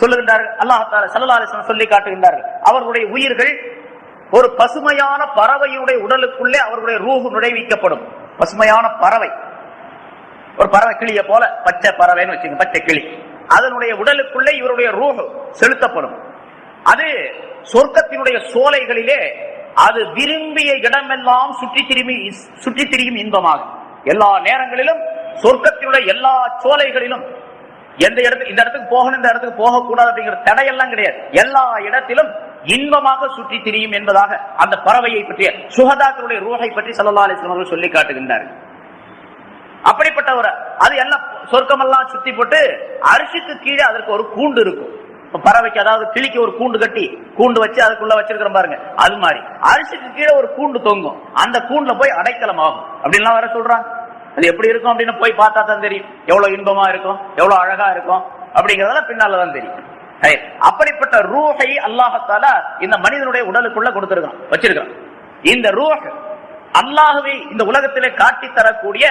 சொல்லுகின்றார்கள். அல்லாஹ் தஆலா ஸல்லல்லாஹு அலைஹி வஸல்லம் சொல்லி காட்டுகின்றார்கள், அவர்களுடைய உயிர்கள் ஒரு பசுமையான பறவையுடைய உடலுக்குள்ளே அவர்களுடைய ரூஹ் நுழைவிக்கப்படும். பசுமையான பறவை, ஒரு பறவை, கிளிய போல பச்சை பறவைன்னு வச்சுங்க, பச்சை கிளி, அதனுடைய உடலுக்குள்ளே இவருடைய ரூஹ் செலுத்தப்படும். அது சொர்க்கத்தினுடைய சோலைகளிலே அது விரும்பிய இடமெல்லாம் சுற்றி திரியும் இன்பமாகும். எல்லா நேரங்களிலும் சொர்க்கத்தினுடைய எல்லா சோலைகளிலும் எந்த இடத்துக்கு, இந்த இடத்துக்கு போகணும், இந்த இடத்துக்கு போகக்கூடாது அப்படிங்கிற தடையெல்லாம் கிடையாது. எல்லா இடத்திலும் இன்பமாக சுற்றி திரியும் என்பதாக அந்த பறவையை பற்றிய சுஹதாக்களுடைய ரூஹை பற்றி ஸல்லல்லாஹு அலைஹி வஸல்லம் சொல்லி காட்டுகின்றார்கள். அப்படிப்பட்ட ஒரு அது எல்லாம் சொர்க்கமெல்லாம் சுத்தி போட்டு அரிசிக்கு கீழே அதற்கு ஒரு கூண்டு இருக்கும். பறவைக்கு, அதாவது கிளிக்கு ஒரு கூண்டு கட்டி கூண்டு வச்சு அதுக்குள்ள வச்சிருக்கிற பாருங்க, அது மாதிரி அரிசிக்கு கீழே ஒரு கூண்டு தொங்கும். அந்த கூண்டுல போய் அடைக்கலம் ஆகும் அப்படின்லாம் வர சொல்றாங்க. அது எப்படி இருக்கும் அப்படின்னு போய் பார்த்தா தான் தெரியும், எவ்வளவு இன்பமா இருக்கும், எவ்வளவு அழகா இருக்கும் அப்படிங்கறதெல்லாம் பின்னாலதான் தெரியும். அப்படிப்பட்ட ரூஹை அல்லாஹ் தஆலா இந்த மனிதனுடைய உடலுக்குள்ள கொடுத்திருக்கான், வச்சிருக்கான். இந்த ரூஹ் அல்லாஹ்வை இந்த உலகத்திலே காட்டி தரக்கூடிய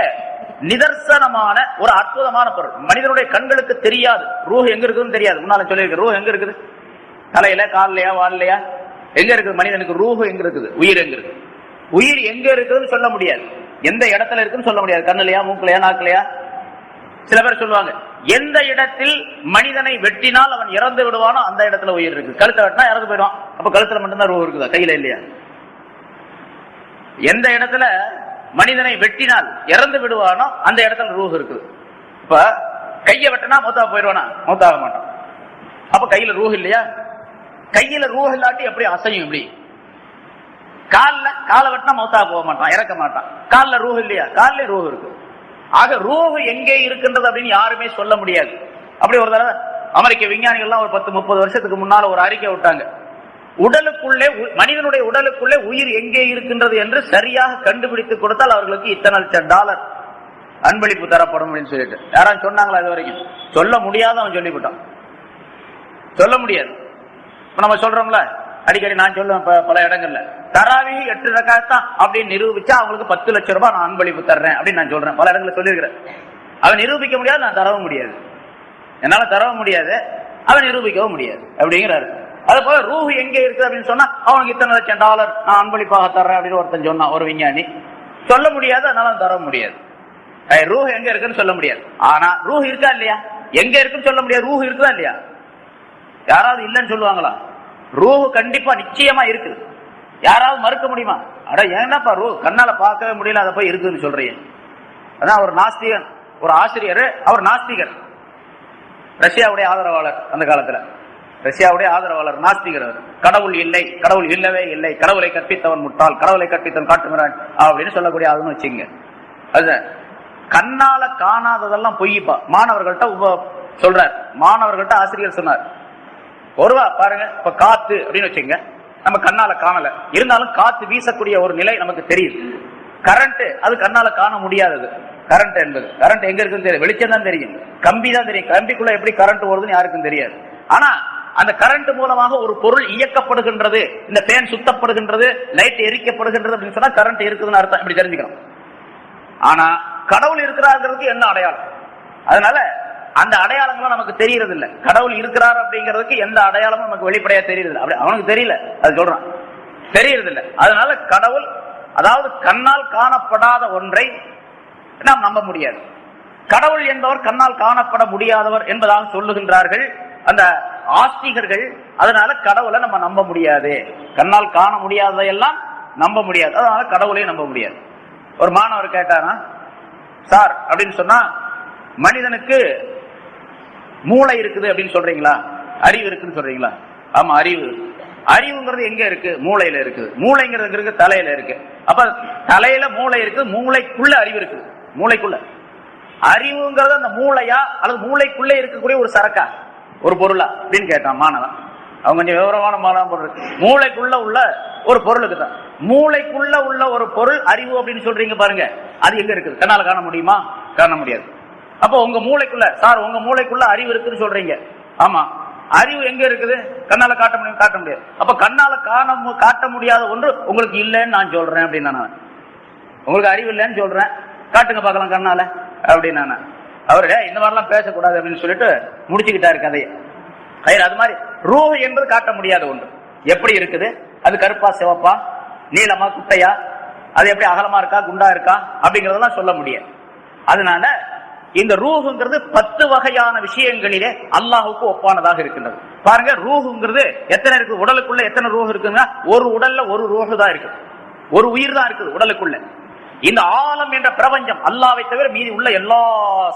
நிதர்சனமான ஒரு அற்புதமான பொருள். மனிதனுடைய கண்களுக்கு தெரியாது, ரூஹ் எங்க இருக்குதுன்னு தெரியாது. முன்னால சொல்லியிருக்க, ரூஹ் எங்க இருக்குது, தலையில, கால்லையா, வால்லையா, எங்க இருக்குது மனிதனுக்கு ரூஹ் எங்க இருக்குது, உயிர் எங்க இருக்கு, உயிர் எங்க இருக்குதுன்னு சொல்ல முடியாது, எந்த இடத்துல இருக்குன்னு சொல்ல முடியாது. கண்ணுலையா, மூக்குலையா, நாக்குலையா. சில பேர் சொல்லுவாங்க, எந்த இடத்தில் மனிதனை வெட்டினால் அவன் இறந்து விடுவானோ அந்த இடத்துல உயிர் இருக்கு. கழுத்தை வெட்டினா இறந்து போயிடுவான், அப்ப கழுத்துல மட்டும்தான் ரூஹ் இருக்குதா, கையில இல்லையா? எந்த இடத்துல மனிதனை வெட்டினால் இறந்து விடுவானோ அந்த இடத்துல ரூஹ் இருக்குது. இப்ப கையை வெட்டினா மௌத்தா போயிடுவானா? மௌத்தாக மாட்டான். அப்ப கையில ரூஹ் இல்லையா? கையில ரூஹ் இல்லாட்டி எப்படி அசையும்? இப்படி காலை வெட்டினா மௌத்தா போக மாட்டான், இறக்க மாட்டான். காலில் ரூஹ் இல்லையா? காலிலே ரூஹ் இருக்கு. ஆக ரூஹ் எங்கே இருக்கின்றது அப்படின்னு யாருமே சொல்ல முடியாது. அப்படி ஒரு தடவை அமெரிக்க விஞ்ஞானிகள்லாம் ஒரு 10-30 வருஷத்துக்கு முன்னால ஒரு அறிக்கை விட்டாங்க, உடலுக்குள்ளே, மனிதனுடைய உடலுக்குள்ளே உயிர் எங்கே இருக்கின்றது என்று சரியாக கண்டுபிடித்து கொடுத்தால் அவர்களுக்கு இத்தனை $1,00,000 அன்பளிப்பு தரப்படும் அப்படின்னு சொல்லிட்டு யாராவது சொன்னாங்களா? இது வரைக்கும் சொல்ல முடியாத அவன் சொல்லிவிட்டான், சொல்ல முடியாது. நம்ம சொல்றோம்ல அடிக்கடி, நான் சொல்லுவேன் பல இடங்கள்ல, தராவி 8 ரக்காத்தான் அப்படின்னு நிரூபிச்சா அவங்களுக்கு $10 லட்சம் நான் அன்பளிப்பு தர்றேன் அப்படின்னு நான் சொல்றேன். பல இடங்களில் சொல்லியிருக்கிறேன். அவன் நிரூபிக்க முடியாது, நான் தரவும் முடியாது, என்னால தரவும் முடியாது, அவன் நிரூபிக்கவும் முடியாது அப்படிங்கிறாரு. அது போல ரூஹ் எங்கே இருக்கு அப்படின்னு சொன்னா அவனுக்கு இத்தனை $1,00,000 நான் அன்பளிப்பாக தர்றேன் அப்படின்னு ஒருத்தன் சொன்னான், ஒரு விஞ்ஞானி. சொல்ல முடியாது, அதனால தர முடியாது. ரூஹ் எங்க இருக்குன்னு சொல்ல முடியாது. ஆனா ரூஹ் இருக்கா இல்லையா? எங்க இருக்குன்னு சொல்ல முடியாது. ரூஹ் இருக்குதா இல்லையா? யாராவது இல்லைன்னு சொல்லுவாங்களா? ரூஹ் கண்டிப்பா நிச்சயமா இருக்குது. யாராவது மறுக்க முடியுமா? அட ஏன்னாப்பா ரூஹ் கண்ணால பார்க்கவே முடியல, அதை போய் இருக்குன்னு சொல்றீங்க? அதான் ஒரு நாஸ்திகன், ஒரு ஆசிரியர், அவர் நாஸ்திகர், ரஷ்யாவுடைய ஆதரவாளர். அந்த காலத்துல ரஷ்யாவுடைய ஆதரவாளர், நாஸ்திகர். கடவுள் இல்லை, கடவுள் இல்லவே இல்லை, கடவுளை கற்பித்தவன் முட்டாள், கடவுளை கற்பித்தவன் காட்டுகிறான் அப்படின்னு சொல்லக்கூடிய ஆளுன்னு வச்சுங்க. அது கண்ணால காணாததெல்லாம் பொய்ப்பா. மாணவர்கள்ட்ட சொல்றார், மாணவர்கள்ட்ட ஆசிரியர் சொன்னார், ஒருவா பாருங்க, இப்ப காத்து அப்படின்னு வச்சுங்க, நம்ம கண்ணால காணல, இருந்தாலும் காத்து வீசக்கூடிய ஒரு நிலை நமக்கு தெரியுது. கரண்ட் அது கண்ணால காண முடியாதது. கரண்ட் என்பது, கரண்ட் எங்க இருக்குன்னு தெரியும், வெளிச்சம் தான் தெரியும், கம்பி தான் தெரியும். கம்பிக்குள்ள எப்படி கரண்ட் ஓடுதுன்னு யாருக்கும் தெரியாது. ஆனா அந்த கரண்ட் மூலமாக ஒரு பொருள் இயக்கப்படுகின்றது, இந்த ஃபேன் சுத்தப்படுகின்றது, லைட் எரிக்கப்படுகின்றது அப்படின்னு சொன்னா கரண்ட் இருக்குதுன்னு அர்த்தம், இப்படி தெரிஞ்சுக்கணும். ஆனா கடவுள் இருக்கிறாங்கிறதுக்கு என்ன அடையாளம்? அதனால அந்த அடையாளங்களும் நமக்கு தெரியறது இல்லை. கடவுள் இருக்கிறார் அப்படிங்கிறதுக்கு எந்த அடையாளமும் நமக்கு வெளிப்படையா தெரியுது. அப்படி அவனுக்கு தெரியல, அது சொல்றான், தெரியறது இல்லை. அதனால கடவுள், அதாவது கண்ணால் காணப்படாத ஒன்றை நாம் நம்ப முடியாது. கடவுள் என்பவர் கண்ணால் காணப்பட முடியாதவர் என்பதாக சொல்லுகின்றார்கள் அந்த ஆஸ்திகர்கள் அதனால கடவுளை நம்ம நம்ப முடியாது, கண்ணால் காண முடியாததையெல்லாம் நம்ப முடியாது, அதனால கடவுளையும் நம்ப முடியாது. ஒரு மாணவர் கேட்டானா, சார் அப்படின்னு சொன்னா மனிதனுக்கு மூளை இருக்குது அப்படின்னு சொல்றீங்களா, அறிவு இருக்குன்னு சொல்றீங்களா? ஆமா, அறிவு. அறிவுங்கிறது எங்க இருக்கு? மூளையில இருக்குது. மூளைங்கிறது இருக்கு தலையில இருக்கு. அப்ப தலையில மூளை இருக்கு, மூளைக்குள்ள அறிவு இருக்குது. மூளைக்குள்ள அறிவுங்கிறது அந்த மூளையா அல்லது மூளைக்குள்ள இருக்கக்கூடிய ஒரு சரக்கா, ஒரு பொருளா அப்படின்னு கேட்டான் மாணவன். அவங்க கொஞ்சம் விவரமான மாணவன் பொருள். மூளைக்குள்ள உள்ள ஒரு பொருளுக்கு தான். மூளைக்குள்ள உள்ள ஒரு பொருள் அறிவு அப்படின்னு சொல்றீங்க பாருங்க, அது எங்க இருக்குது? கண்ணால காண முடியுமா? காண முடியாது. அப்போ உங்க மூளைக்குள்ள, சார் உங்க மூளைக்குள்ள அறிவு இருக்குன்னு சொல்றீங்க. ஆமா, அறிவு எங்க இருக்குது? கண்ணால காட்ட முடியும்? காட்ட முடியாது. அப்ப கண்ணால காட்ட முடியாத ஒன்று உங்களுக்கு இல்லைன்னு நான் சொல்றேன் அப்படின்னு நான். உங்களுக்கு அறிவு இல்லைன்னு சொல்றேன், காட்டுங்க பார்க்கலாம் கண்ணால அப்படின்னு நான். அவரு இந்த மாதிரிலாம் பேசக்கூடாது அப்படின்னு சொல்லிட்டு முடிச்சுக்கிட்டாரு கதையை. அது மாதிரி ரூஹ் என்பது காட்ட முடியாத ஒன்று. எப்படி இருக்குது? அது கருப்பா, சிவப்பா, நீளமா, குட்டையா, அது எப்படி அகலமா இருக்கா, குண்டா இருக்கா அப்படிங்கறதெல்லாம் சொல்ல முடியாது. அதனால இந்த ரூஹுங்கிறது 10 வகையான விஷயங்களிலே அல்லாஹுக்கு ஒப்பானதாக இருக்கின்றது. பாருங்க, ரூஹுங்கிறது எத்தனை இருக்கு? உடலுக்குள்ள எத்தனை ரூஹ் இருக்குங்க? ஒரு உடல்ல ஒரு ரூஹு தான் இருக்கு, ஒரு உயிர் தான் இருக்குது உடலுக்குள்ள. இந்த ஆலம் என்ற பிரபஞ்சம், அல்லாஹ்வை தவிர மீதி உள்ள எல்லா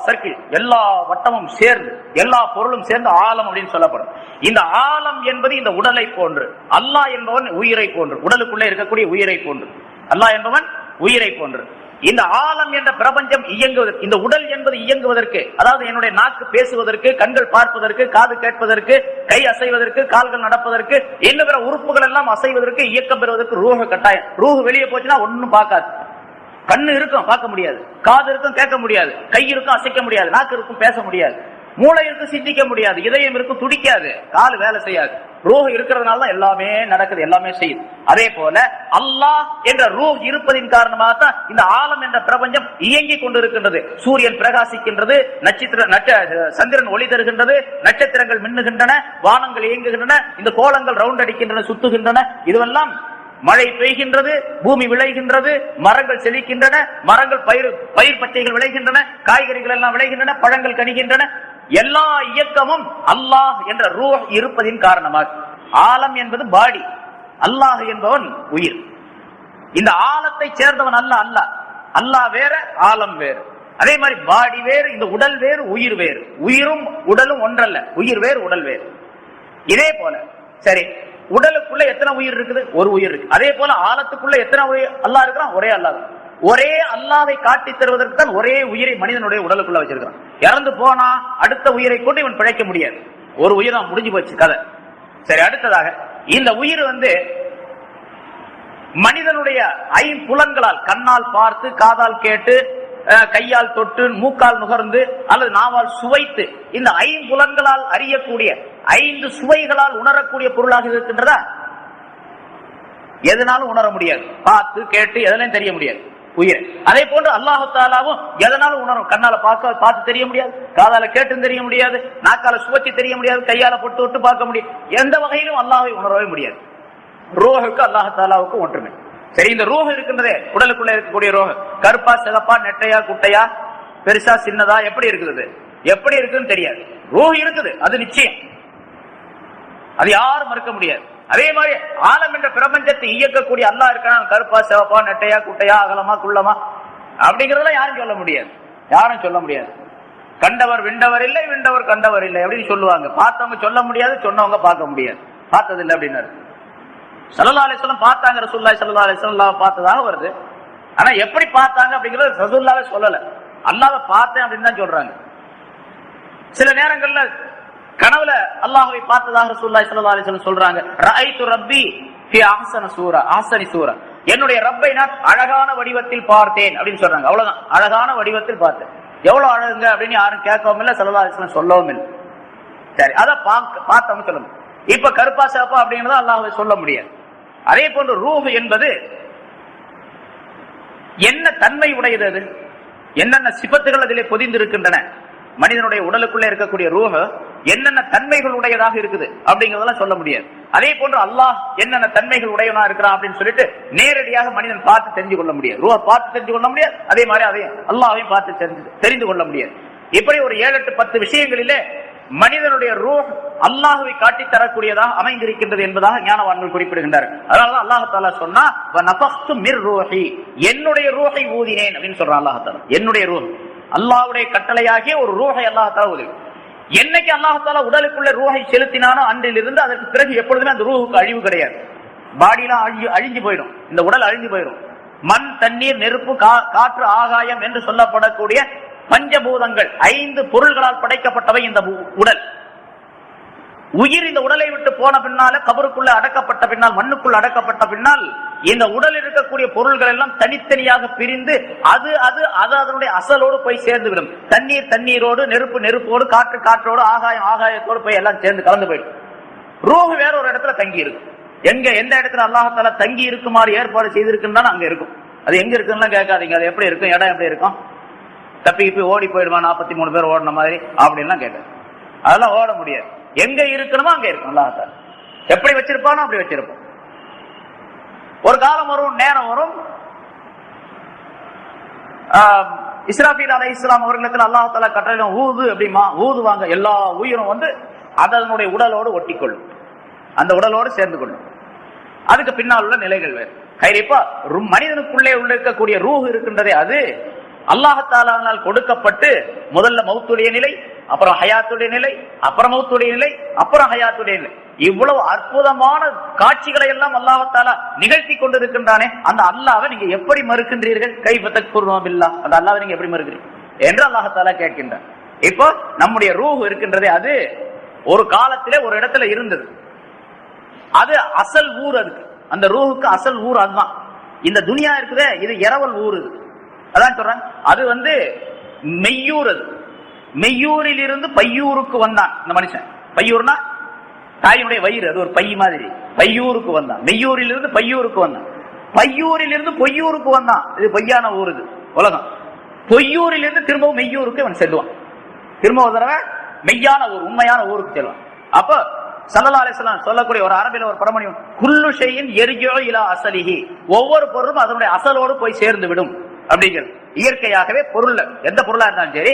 சர்க்கிள், எல்லா வட்டமும் சேர்ந்து, எல்லா பொருளும் சேர்ந்து ஆலம் அப்படின்னு சொல்லப்படும். இந்த ஆலம் என்பது இந்த உடலை போன்று, அல்லாஹ் என்பவன் உயிரை போன்று, உடலுக்குள்ளே இருக்கக்கூடிய உயிரை போன்று, அல்லாஹ் என்பவன் உயிரை போன்று. இந்த ஆலம் என்ற பிரபஞ்சம் இயங்குவதற்கு, இந்த உடல் என்பது இயங்குவதற்கு, அதாவது என்னுடைய நாக்கு பேசுவதற்கு, கண்கள் பார்ப்பதற்கு, காது கேட்பதற்கு, கை அசைவதற்கு, கால்கள் நடப்பதற்கு, என்ன பிற உறுப்புகள் எல்லாம் அசைவதற்கு, இயக்கம் பெறுவதற்கு ரூஹ் கட்டாயம். ரூஹ் வெளியே போச்சுன்னா ஒன்னும் பார்க்காது. கண்ணு இருக்கும், பார்க்க முடியாது. காது இருக்கும், கேட்க முடியாது. கை இருக்கும், அசைக்க முடியாது. நாக்கு இருக்கும், பேச முடியாது. மூளை இருக்கும், சிந்திக்க முடியாது. இதயம் இருக்கும், துடிக்காது. கால் வேலை செய்யாது. ரூஹ் இருக்கிறதுனால தான் எல்லாமே நடக்குது, எல்லாமே செய்யுது. அதே போல அல்லாஹ் என்ற ரூஹ் இருப்பதின் காரணமாக தான் இந்த ஆலம் என்ற பிரபஞ்சம் இயங்கிக் கொண்டிருக்கின்றது. சூரியன் பிரகாசிக்கின்றது, சந்திரன் ஒளி தருகின்றது, நட்சத்திரங்கள் மின்னுகின்றன, வானங்கள் இயங்குகின்றன, இந்த கோலங்கள் ரவுண்ட் அடிக்கின்றன, சுத்துகின்றன. இதுவெல்லாம் மழை பெய்கின்றது, பூமி விளைகின்றது, மரங்கள் செழிக்கின்றன, மரங்கள் பயிர் பச்சைகள் விளைகின்றன, காய்கறிகள் எல்லாம் விளைகின்றன, பழங்கள் கனிகின்றன. எல்லா இயக்கமும் அல்லாஹ் என்ற ரூஹ் இருப்பதின் காரணமாக. ஆலம் என்பது பாடி, அல்லாஹ் என்பவன் உயிர். இந்த ஆலத்தை சேர்ந்தவன் அல்ல அல்லாஹ். அல்லாஹ் வேற, ஆலம் வேறு. அதே மாதிரி பாடி வேறு, இந்த உடல் வேறு, உயிர் வேறு. உயிரும் உடலும் ஒன்றல்ல, உயிர் வேறு, உடல் வேறு. இதே போல சரி, உடலுக்குள்ள எத்தனை உயிர் இருக்குது? ஒரு உயிர் இருக்கு. அதே போல ஆலத்துக்குள்ள எத்தனை உயிர் அல்லாஹ் இருக்கிறான்? ஒரே அல்லாஹ். ஒரே அல்லாஹ்வை காட்டி தருவதற்கு தான் ஒரே உயிரை மனிதனுடைய உடலுக்குள்ள வச்சிருக்கான். இறந்து போனா அடுத்த உயிரை கொண்டு இவன் பிழைக்க முடியாது. ஒரு உயிர் தான், முடிஞ்சு போச்சு கதை. சரி, அடுத்ததாக இந்த உயிர் மனிதனுடைய ஐம்புலன்களால், கண்ணால் பார்த்து, காதால் கேட்டு, கையால் தொட்டு, மூக்கால் நுகர்ந்து அல்லது நாவால் சுவைத்து, இந்த ஐம்புலன்களால் அறியக்கூடிய, 5 சுவைகளால் உணரக்கூடிய பொருளாக இருக்கின்றதா? எதனாலும் உணர முடியாது. பார்த்து கேட்டு எதனாலும் தெரிய முடியாது உயிர். அதே போன்று அல்லாஹ் தஆலாவும் எதனாலும் உணரும். கண்ணால பார்த்து தெரிய முடியாது, காதால கேட்டு தெரிய முடியாது, நாக்கால சுவைச்சு தெரிய முடியாது, கையால பொட்டு விட்டு பார்க்க முடியாது. எந்த வகையிலும் அல்லாஹ்வை உணரவே முடியாது. ரூஹுக்கு அல்லாஹ் தஆலாவுக்கு ஒற்றுமை. சரி, இந்த ரூஹ் இருக்கின்றதே, உடலுக்குள்ள இருக்கக்கூடிய ரூஹ் கருப்பா, சிவப்பா, நெட்டையா, குட்டையா, பெருசா, சின்னதா, எப்படி இருக்குது? எப்படி இருக்குன்னு தெரியாது. ரூஹ் இருக்குது, அது நிச்சயம், அது யாரும் மறுக்க முடியாது. அதே மாதிரி ஆலம் என்ற பிரபஞ்சத்தை இயக்கக்கூடிய அல்லாஹ் இருக்கான். கருப்பா, சிவப்பா, நெட்டையா, குட்டையா, அகலமா, குள்ளமா அப்படிங்கறதெல்லாம் யாரும் சொல்ல முடியாது. யாரும் சொல்ல முடியாது. கண்டவர் விண்டவர் இல்லை, விண்டவர் கண்டவர் இல்லை அப்படின்னு சொல்லுவாங்க. பார்த்தவங்க சொல்ல முடியாது, சொன்னவங்க பார்க்க முடியாது. பார்த்தது இல்லை அப்படின்னாரு. ஸல்லல்லாஹு அலைஹி வஸல்லம் பார்த்தாங்க, ரசூலுல்லாஹி ஸல்லல்லாஹு அலைஹி வஸல்லம் பார்த்ததாக வருது. ஆனா எப்படி பார்த்தாங்க அப்படிங்கறது ரசூலுல்லாஹே சொல்லல. அல்லாஹ்வை பார்த்தேன் அப்படின்னு தான் சொல்றாங்க. சில நேரங்கள்ல கனவுல அல்லாஹ்வை பார்த்ததாக ரசூலுல்லாஹி ஸல்லல்லாஹு அலைஹி வஸல்லம் சொல்றாங்க. ரஅய்து ரப்பி ஃபீ அஹ்ஸனி சூரா, என்னுடைய ரப்பை நான் அழகான வடிவத்தில் பார்த்தேன் அப்படின்னு சொல்றாங்க. அவ்வளவுதான், அழகான வடிவத்தில் பார்த்தேன். எவ்வளவு அழகுங்க அப்படின்னு யாரும் கேட்கவும் இல்லை, ஸல்லல்லாஹு அலைஹி வஸல்லம் சொல்லவும் இல்லை. சரி, அத பார்த்தவங்க சொல்லணும். இப்ப கருப்பா, சிவப்பா அப்படிங்கறத அல்லாஹ்வை சொல்ல முடியாது. அதே போன்று ரூஹ் என்பது என்ன தன்மை உடையது? அது என்னென்ன சிபத்துகள் அதிலே பொதிந்து இருக்கின்றன? மனிதனுடைய உடலுக்குள்ளே இருக்கக்கூடிய ரூஹ் என்னென்ன தன்மைகள் உடையதாக இருக்குது அப்படிங்கறதெல்லாம் சொல்ல முடியாது. அதே போன்று அல்லாஹ் என்னென்ன தன்மைகள் உடையவனா இருக்கிறான் அப்படின்னு சொல்லிட்டு நேரடியாக மனிதன் பார்த்து தெரிஞ்சு கொள்ள முடியாது. ரூஹ் பார்த்து தெரிஞ்சு கொள்ள முடியாது. அதே மாதிரி அதையும் அல்லாஹ்வையும் பார்த்து தெரிந்து கொள்ள முடியாது. இப்படி ஒரு 7, 8, 10 விஷயங்களிலே மனிதனுடைய ரூஹ் அல்லாஹ்வை காட்டி தரக்கூடியதாக அமைந்திருக்கின்றது என்பதாக ஞானவான்கள் குறிப்பிடுகின்றார்கள். அதனாலதான் அல்லாஹ் தஆலா சொன்னா வநஃபக்து மிர் ரூஹி, என்னுடைய ரூஹை ஊதினேன் அப்படின்னு சொல்றான் அல்லாஹ் தஆலா. என்னுடைய ரூஹ், அல்லாஹ்வுடைய கட்டளையாகிய ஒரு ரூஹை அல்லாஹ் தஆலா ஊதி. என்னைக்கு அல்லாஹ் தஆலா உடலுக்குள்ள ரூஹை செலுத்தினானோ அன்றிலிருந்து அதற்கு பிறகு எப்பொழுதுமே அந்த ரூஹுக்கு அழிவு கிடையாது. பாடியெல்லாம் அழிஞ்சு போயிடும், இந்த உடல் அழிஞ்சு போயிடும். மண், தண்ணீர், நெருப்பு, காற்று, ஆகாயம் என்று சொல்லப்படக்கூடிய பஞ்சபூதங்கள் 5 பொருள்களால் படைக்கப்பட்டவை இந்த உடல். உயிர் இந்த உடலை விட்டு போன பின்னால, கபருக்குள்ள அடக்கப்பட்ட பின்னால், மண்ணுக்குள்ள அடக்கப்பட்ட பின்னால், இந்த உடலில் இருக்கக்கூடிய பொருள்கள் எல்லாம் தனித்தனியாக பிரிந்து அது அதனுடைய அசலோடு போய் சேர்ந்து விடும். தண்ணீர் தண்ணீரோடு, நெருப்பு நெருப்போடு, காற்று காற்றோடு, ஆகாயம் ஆகாயத்தோடு போய் எல்லாம் சேர்ந்து கலந்து போயிடும். ரூஹ் வேற ஒரு இடத்துல தங்கி இருக்கும். எந்த இடத்துல அல்லாஹ் தஆலா தங்கி இருக்குமாறு ஏற்பாடு செய்திருக்குன்னு அங்க இருக்கும். அது எங்க இருக்குன்னு கேட்காதீங்க. அது எப்படி இருக்கும், இடம் எப்படி இருக்கும், தப்பி போய் ஓடி போயிடுமா 43 பேர் ஓடின மாதிரி அப்படின்லாம் கேட்க, அதெல்லாம் ஓட முடியாது. எங்க இருக்கணுமோ அங்க இருக்கும். அல்லாஹ் தஆலா எப்படி வச்சிருப்பானோ அப்படி வச்சிருப்போம். ஒரு காலம் வரும், நேரம் வரும், இஸ்ராஃபீல் அலைஹிஸ்ஸலாம் அவர்களுக்கு அல்லாஹ் தஆலா கட்டளை ஊது அப்படிமா ஊதுவாங்க. எல்லா உயிரும் வந்து அதனுடைய உடலோடு ஒட்டிக்கொள்ளும், அந்த உடலோடு சேர்ந்து கொள்ளும். அதுக்கு பின்னால் உள்ள நிலைகள் வேறு. கைரிப்பா மனிதனுக்குள்ளே உள்ள இருக்கக்கூடிய ரூஹ் இருக்கின்றதே, அது அல்லாஹ் தஆலாவால் கொடுக்கப்பட்டு முதல்ல மௌத்துடைய நிலை, அப்புறம் ஹயாத்துடைய நிலை, அப்புறம் மௌத்துடைய நிலை, அப்புறம் ஹயாத்துடைய நிலை. இவ்வளவு அற்புதமான காட்சிகளை எல்லாம் அல்லாஹ் தஆலா நிகழ்த்தி கொண்டிருக்கின்றானே, அந்த அல்லாஹ்வை நீங்க எப்படி மறுக்கின்றீர்கள்? கைஃப தக்ஃபுரூன பில்லாஹ், அந்த அல்லாஹ்வை நீங்க எப்படி மறுக்கிறீங்க என்று அல்லாஹ் தஆலா கேட்கின்றான். இப்போ நம்முடைய ரூஹ் இருக்கின்றதே, அது ஒரு காலத்திலே ஒரு இடத்துல இருந்தது. அது அசல் ஊர், அதுக்கு அந்த ரூஹுக்கு அசல் ஊர் அதுதான். இந்த துனியா இருக்குதே, இது இரவல் ஊர். அதான் சொல்றாங்க, அது வந்து மெய்யூர். அது மெய்யூரில் இருந்து பையூருக்கு வந்தான் இந்த மனுஷன். பையூர்னா தாயினுடைய வயிறு, அது ஒரு பை மாதிரி. பையூருக்கு வந்தான், மெய்யூரில் இருந்து பையூருக்கு வந்தான். பையூரில் இருந்து பொய்யூருக்கு வந்தான். இது பொய்யான ஊர், இது உலகம். பொய்யூரில் இருந்து திரும்பவும் மெய்யூருக்கு அவன் செல்வான். திரும்ப ஒரு தடவை மெய்யான ஊர், உண்மையான ஊருக்கு செல்வான். அப்ப ஸல்லல்லாஹு அலைஹி வஸல்லம் சொல்லக்கூடிய ஒரு அரபில ஒரு பழமொழி, குல்லு ஷைஇன் யர்ஜிஉ இலா அஸலிஹி, ஒவ்வொரு பொருளும் அதனுடைய அசலோடு போய் சேர்ந்து விடும் அப்படிங்கிறது. இயற்கையாகவே பொருள், எந்த பொருளா இருந்தாலும் சரி,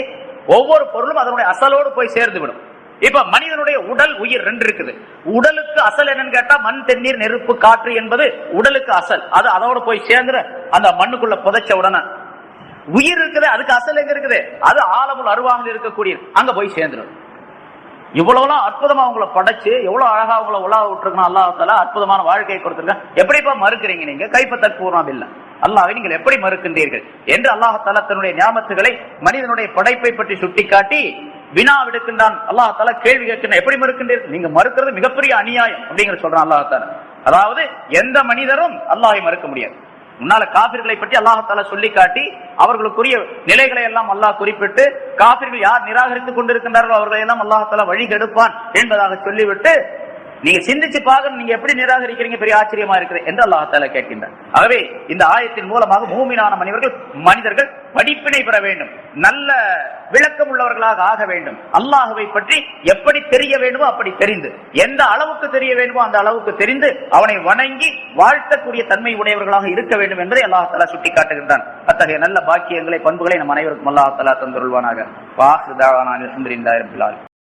ஒவ்வொரு பொருளும் அதனுடைய அசலோடு போய் சேர்ந்து விடும். இப்ப மனிதனுடைய உடல், உயிர் 2 இருக்குது. உடலுக்கு அசல் என்னன்னு கேட்டா மண், தண்ணீர், நெருப்பு, காற்று என்பது உடலுக்கு அசல். அது அதோடு போய் சேர்ந்து அந்த மண்ணுக்குள்ள புதைச்ச உடனே உயிர் இருக்குது. அதுக்கு அசல் எங்க இருக்குது? அது ஆலமுல் அர்வாஹில் இருக்கக்கூடிய அங்க போய் சேர்ந்துடும். இவ்வளவுலாம் அற்புதமா உங்களை படைச்சு எவ்வளவு அழகா உங்களை உலக விட்டுருக்கணும் அல்லாஹ் தஆலா, அற்புதமான வாழ்க்கையை கொடுத்திருக்கான். எப்படிப்பா மறுக்கிறீங்க நீங்க? கைஃப தக்ஃபுரூன பில்லாஹ், அல்லாஹ்வை நீங்கள் எப்படி மறுக்கின்றீர்கள் என்று அல்லாஹ் தஆலா தன்னுடைய நியாமத்துகளை, மனிதனுடைய படைப்பை பற்றி சுட்டிக்காட்டி வினா விடுக்கின்றான். அல்லாஹ் தஆலா கேள்வி கேட்கின்ற, எப்படி மறுக்கின்றீர்கள்? நீங்க மறுக்கிறது மிகப்பெரிய அநியாயம் அப்படிங்கிற சொல்றான் அல்லாஹ் தஆலா. அதாவது எந்த மனிதரும் அல்லாஹ்வை மறுக்க முடியாது. முன்னால காபிர்களை பற்றி அல்லாஹ் தஆலா சொல்லி காட்டி அவர்களுக்குரிய நிலைகளை எல்லாம் அல்லாஹ் குறிப்பிட்டு, காபிர்கள் யார் நிராகரித்துக் கொண்டிருக்கின்றார்களோ அவர்களை எல்லாம் அல்லாஹ் தஆலா வழி கெடுப்பான் என்பதாக சொல்லிவிட்டு, நீங்க சிந்திச்சு பாருங்க, நீங்க எப்படி நிராகரிக்கிறீங்க, பெரிய ஆச்சரியமா இருக்குது என்று அல்லாஹ் தஆலா கேட்கின்றார். ஆகவே இந்த ஆயத்தின் மூலமாக மூமினான மனிதர்கள் படிப்பினை பெற வேண்டும், நல்ல விளக்கம் உள்ளவர்களாக ஆக வேண்டும். அல்லாஹ்வை பற்றி எப்படி தெரிய வேண்டுமோ அப்படி தெரிந்து, எந்த அளவுக்கு தெரிய வேண்டுமோ அந்த அளவுக்கு தெரிந்து அவனை வணங்கி வாழ்த்தக்கூடிய தன்மை உடையவர்களாக இருக்க வேண்டும் என்பதை அல்லாஹ் தஆலா சுட்டிக்காட்டுகின்றான். அத்தகைய நல்ல பாக்கியங்களை, பண்புகளை நம் அனைவருக்கும் அல்லாஹ் தஆலா தந்தருள்வானாக. வாஹிரு தஅவானா அல்ஹம்துலில்லாஹி ரப்பில் ஆலமீன்.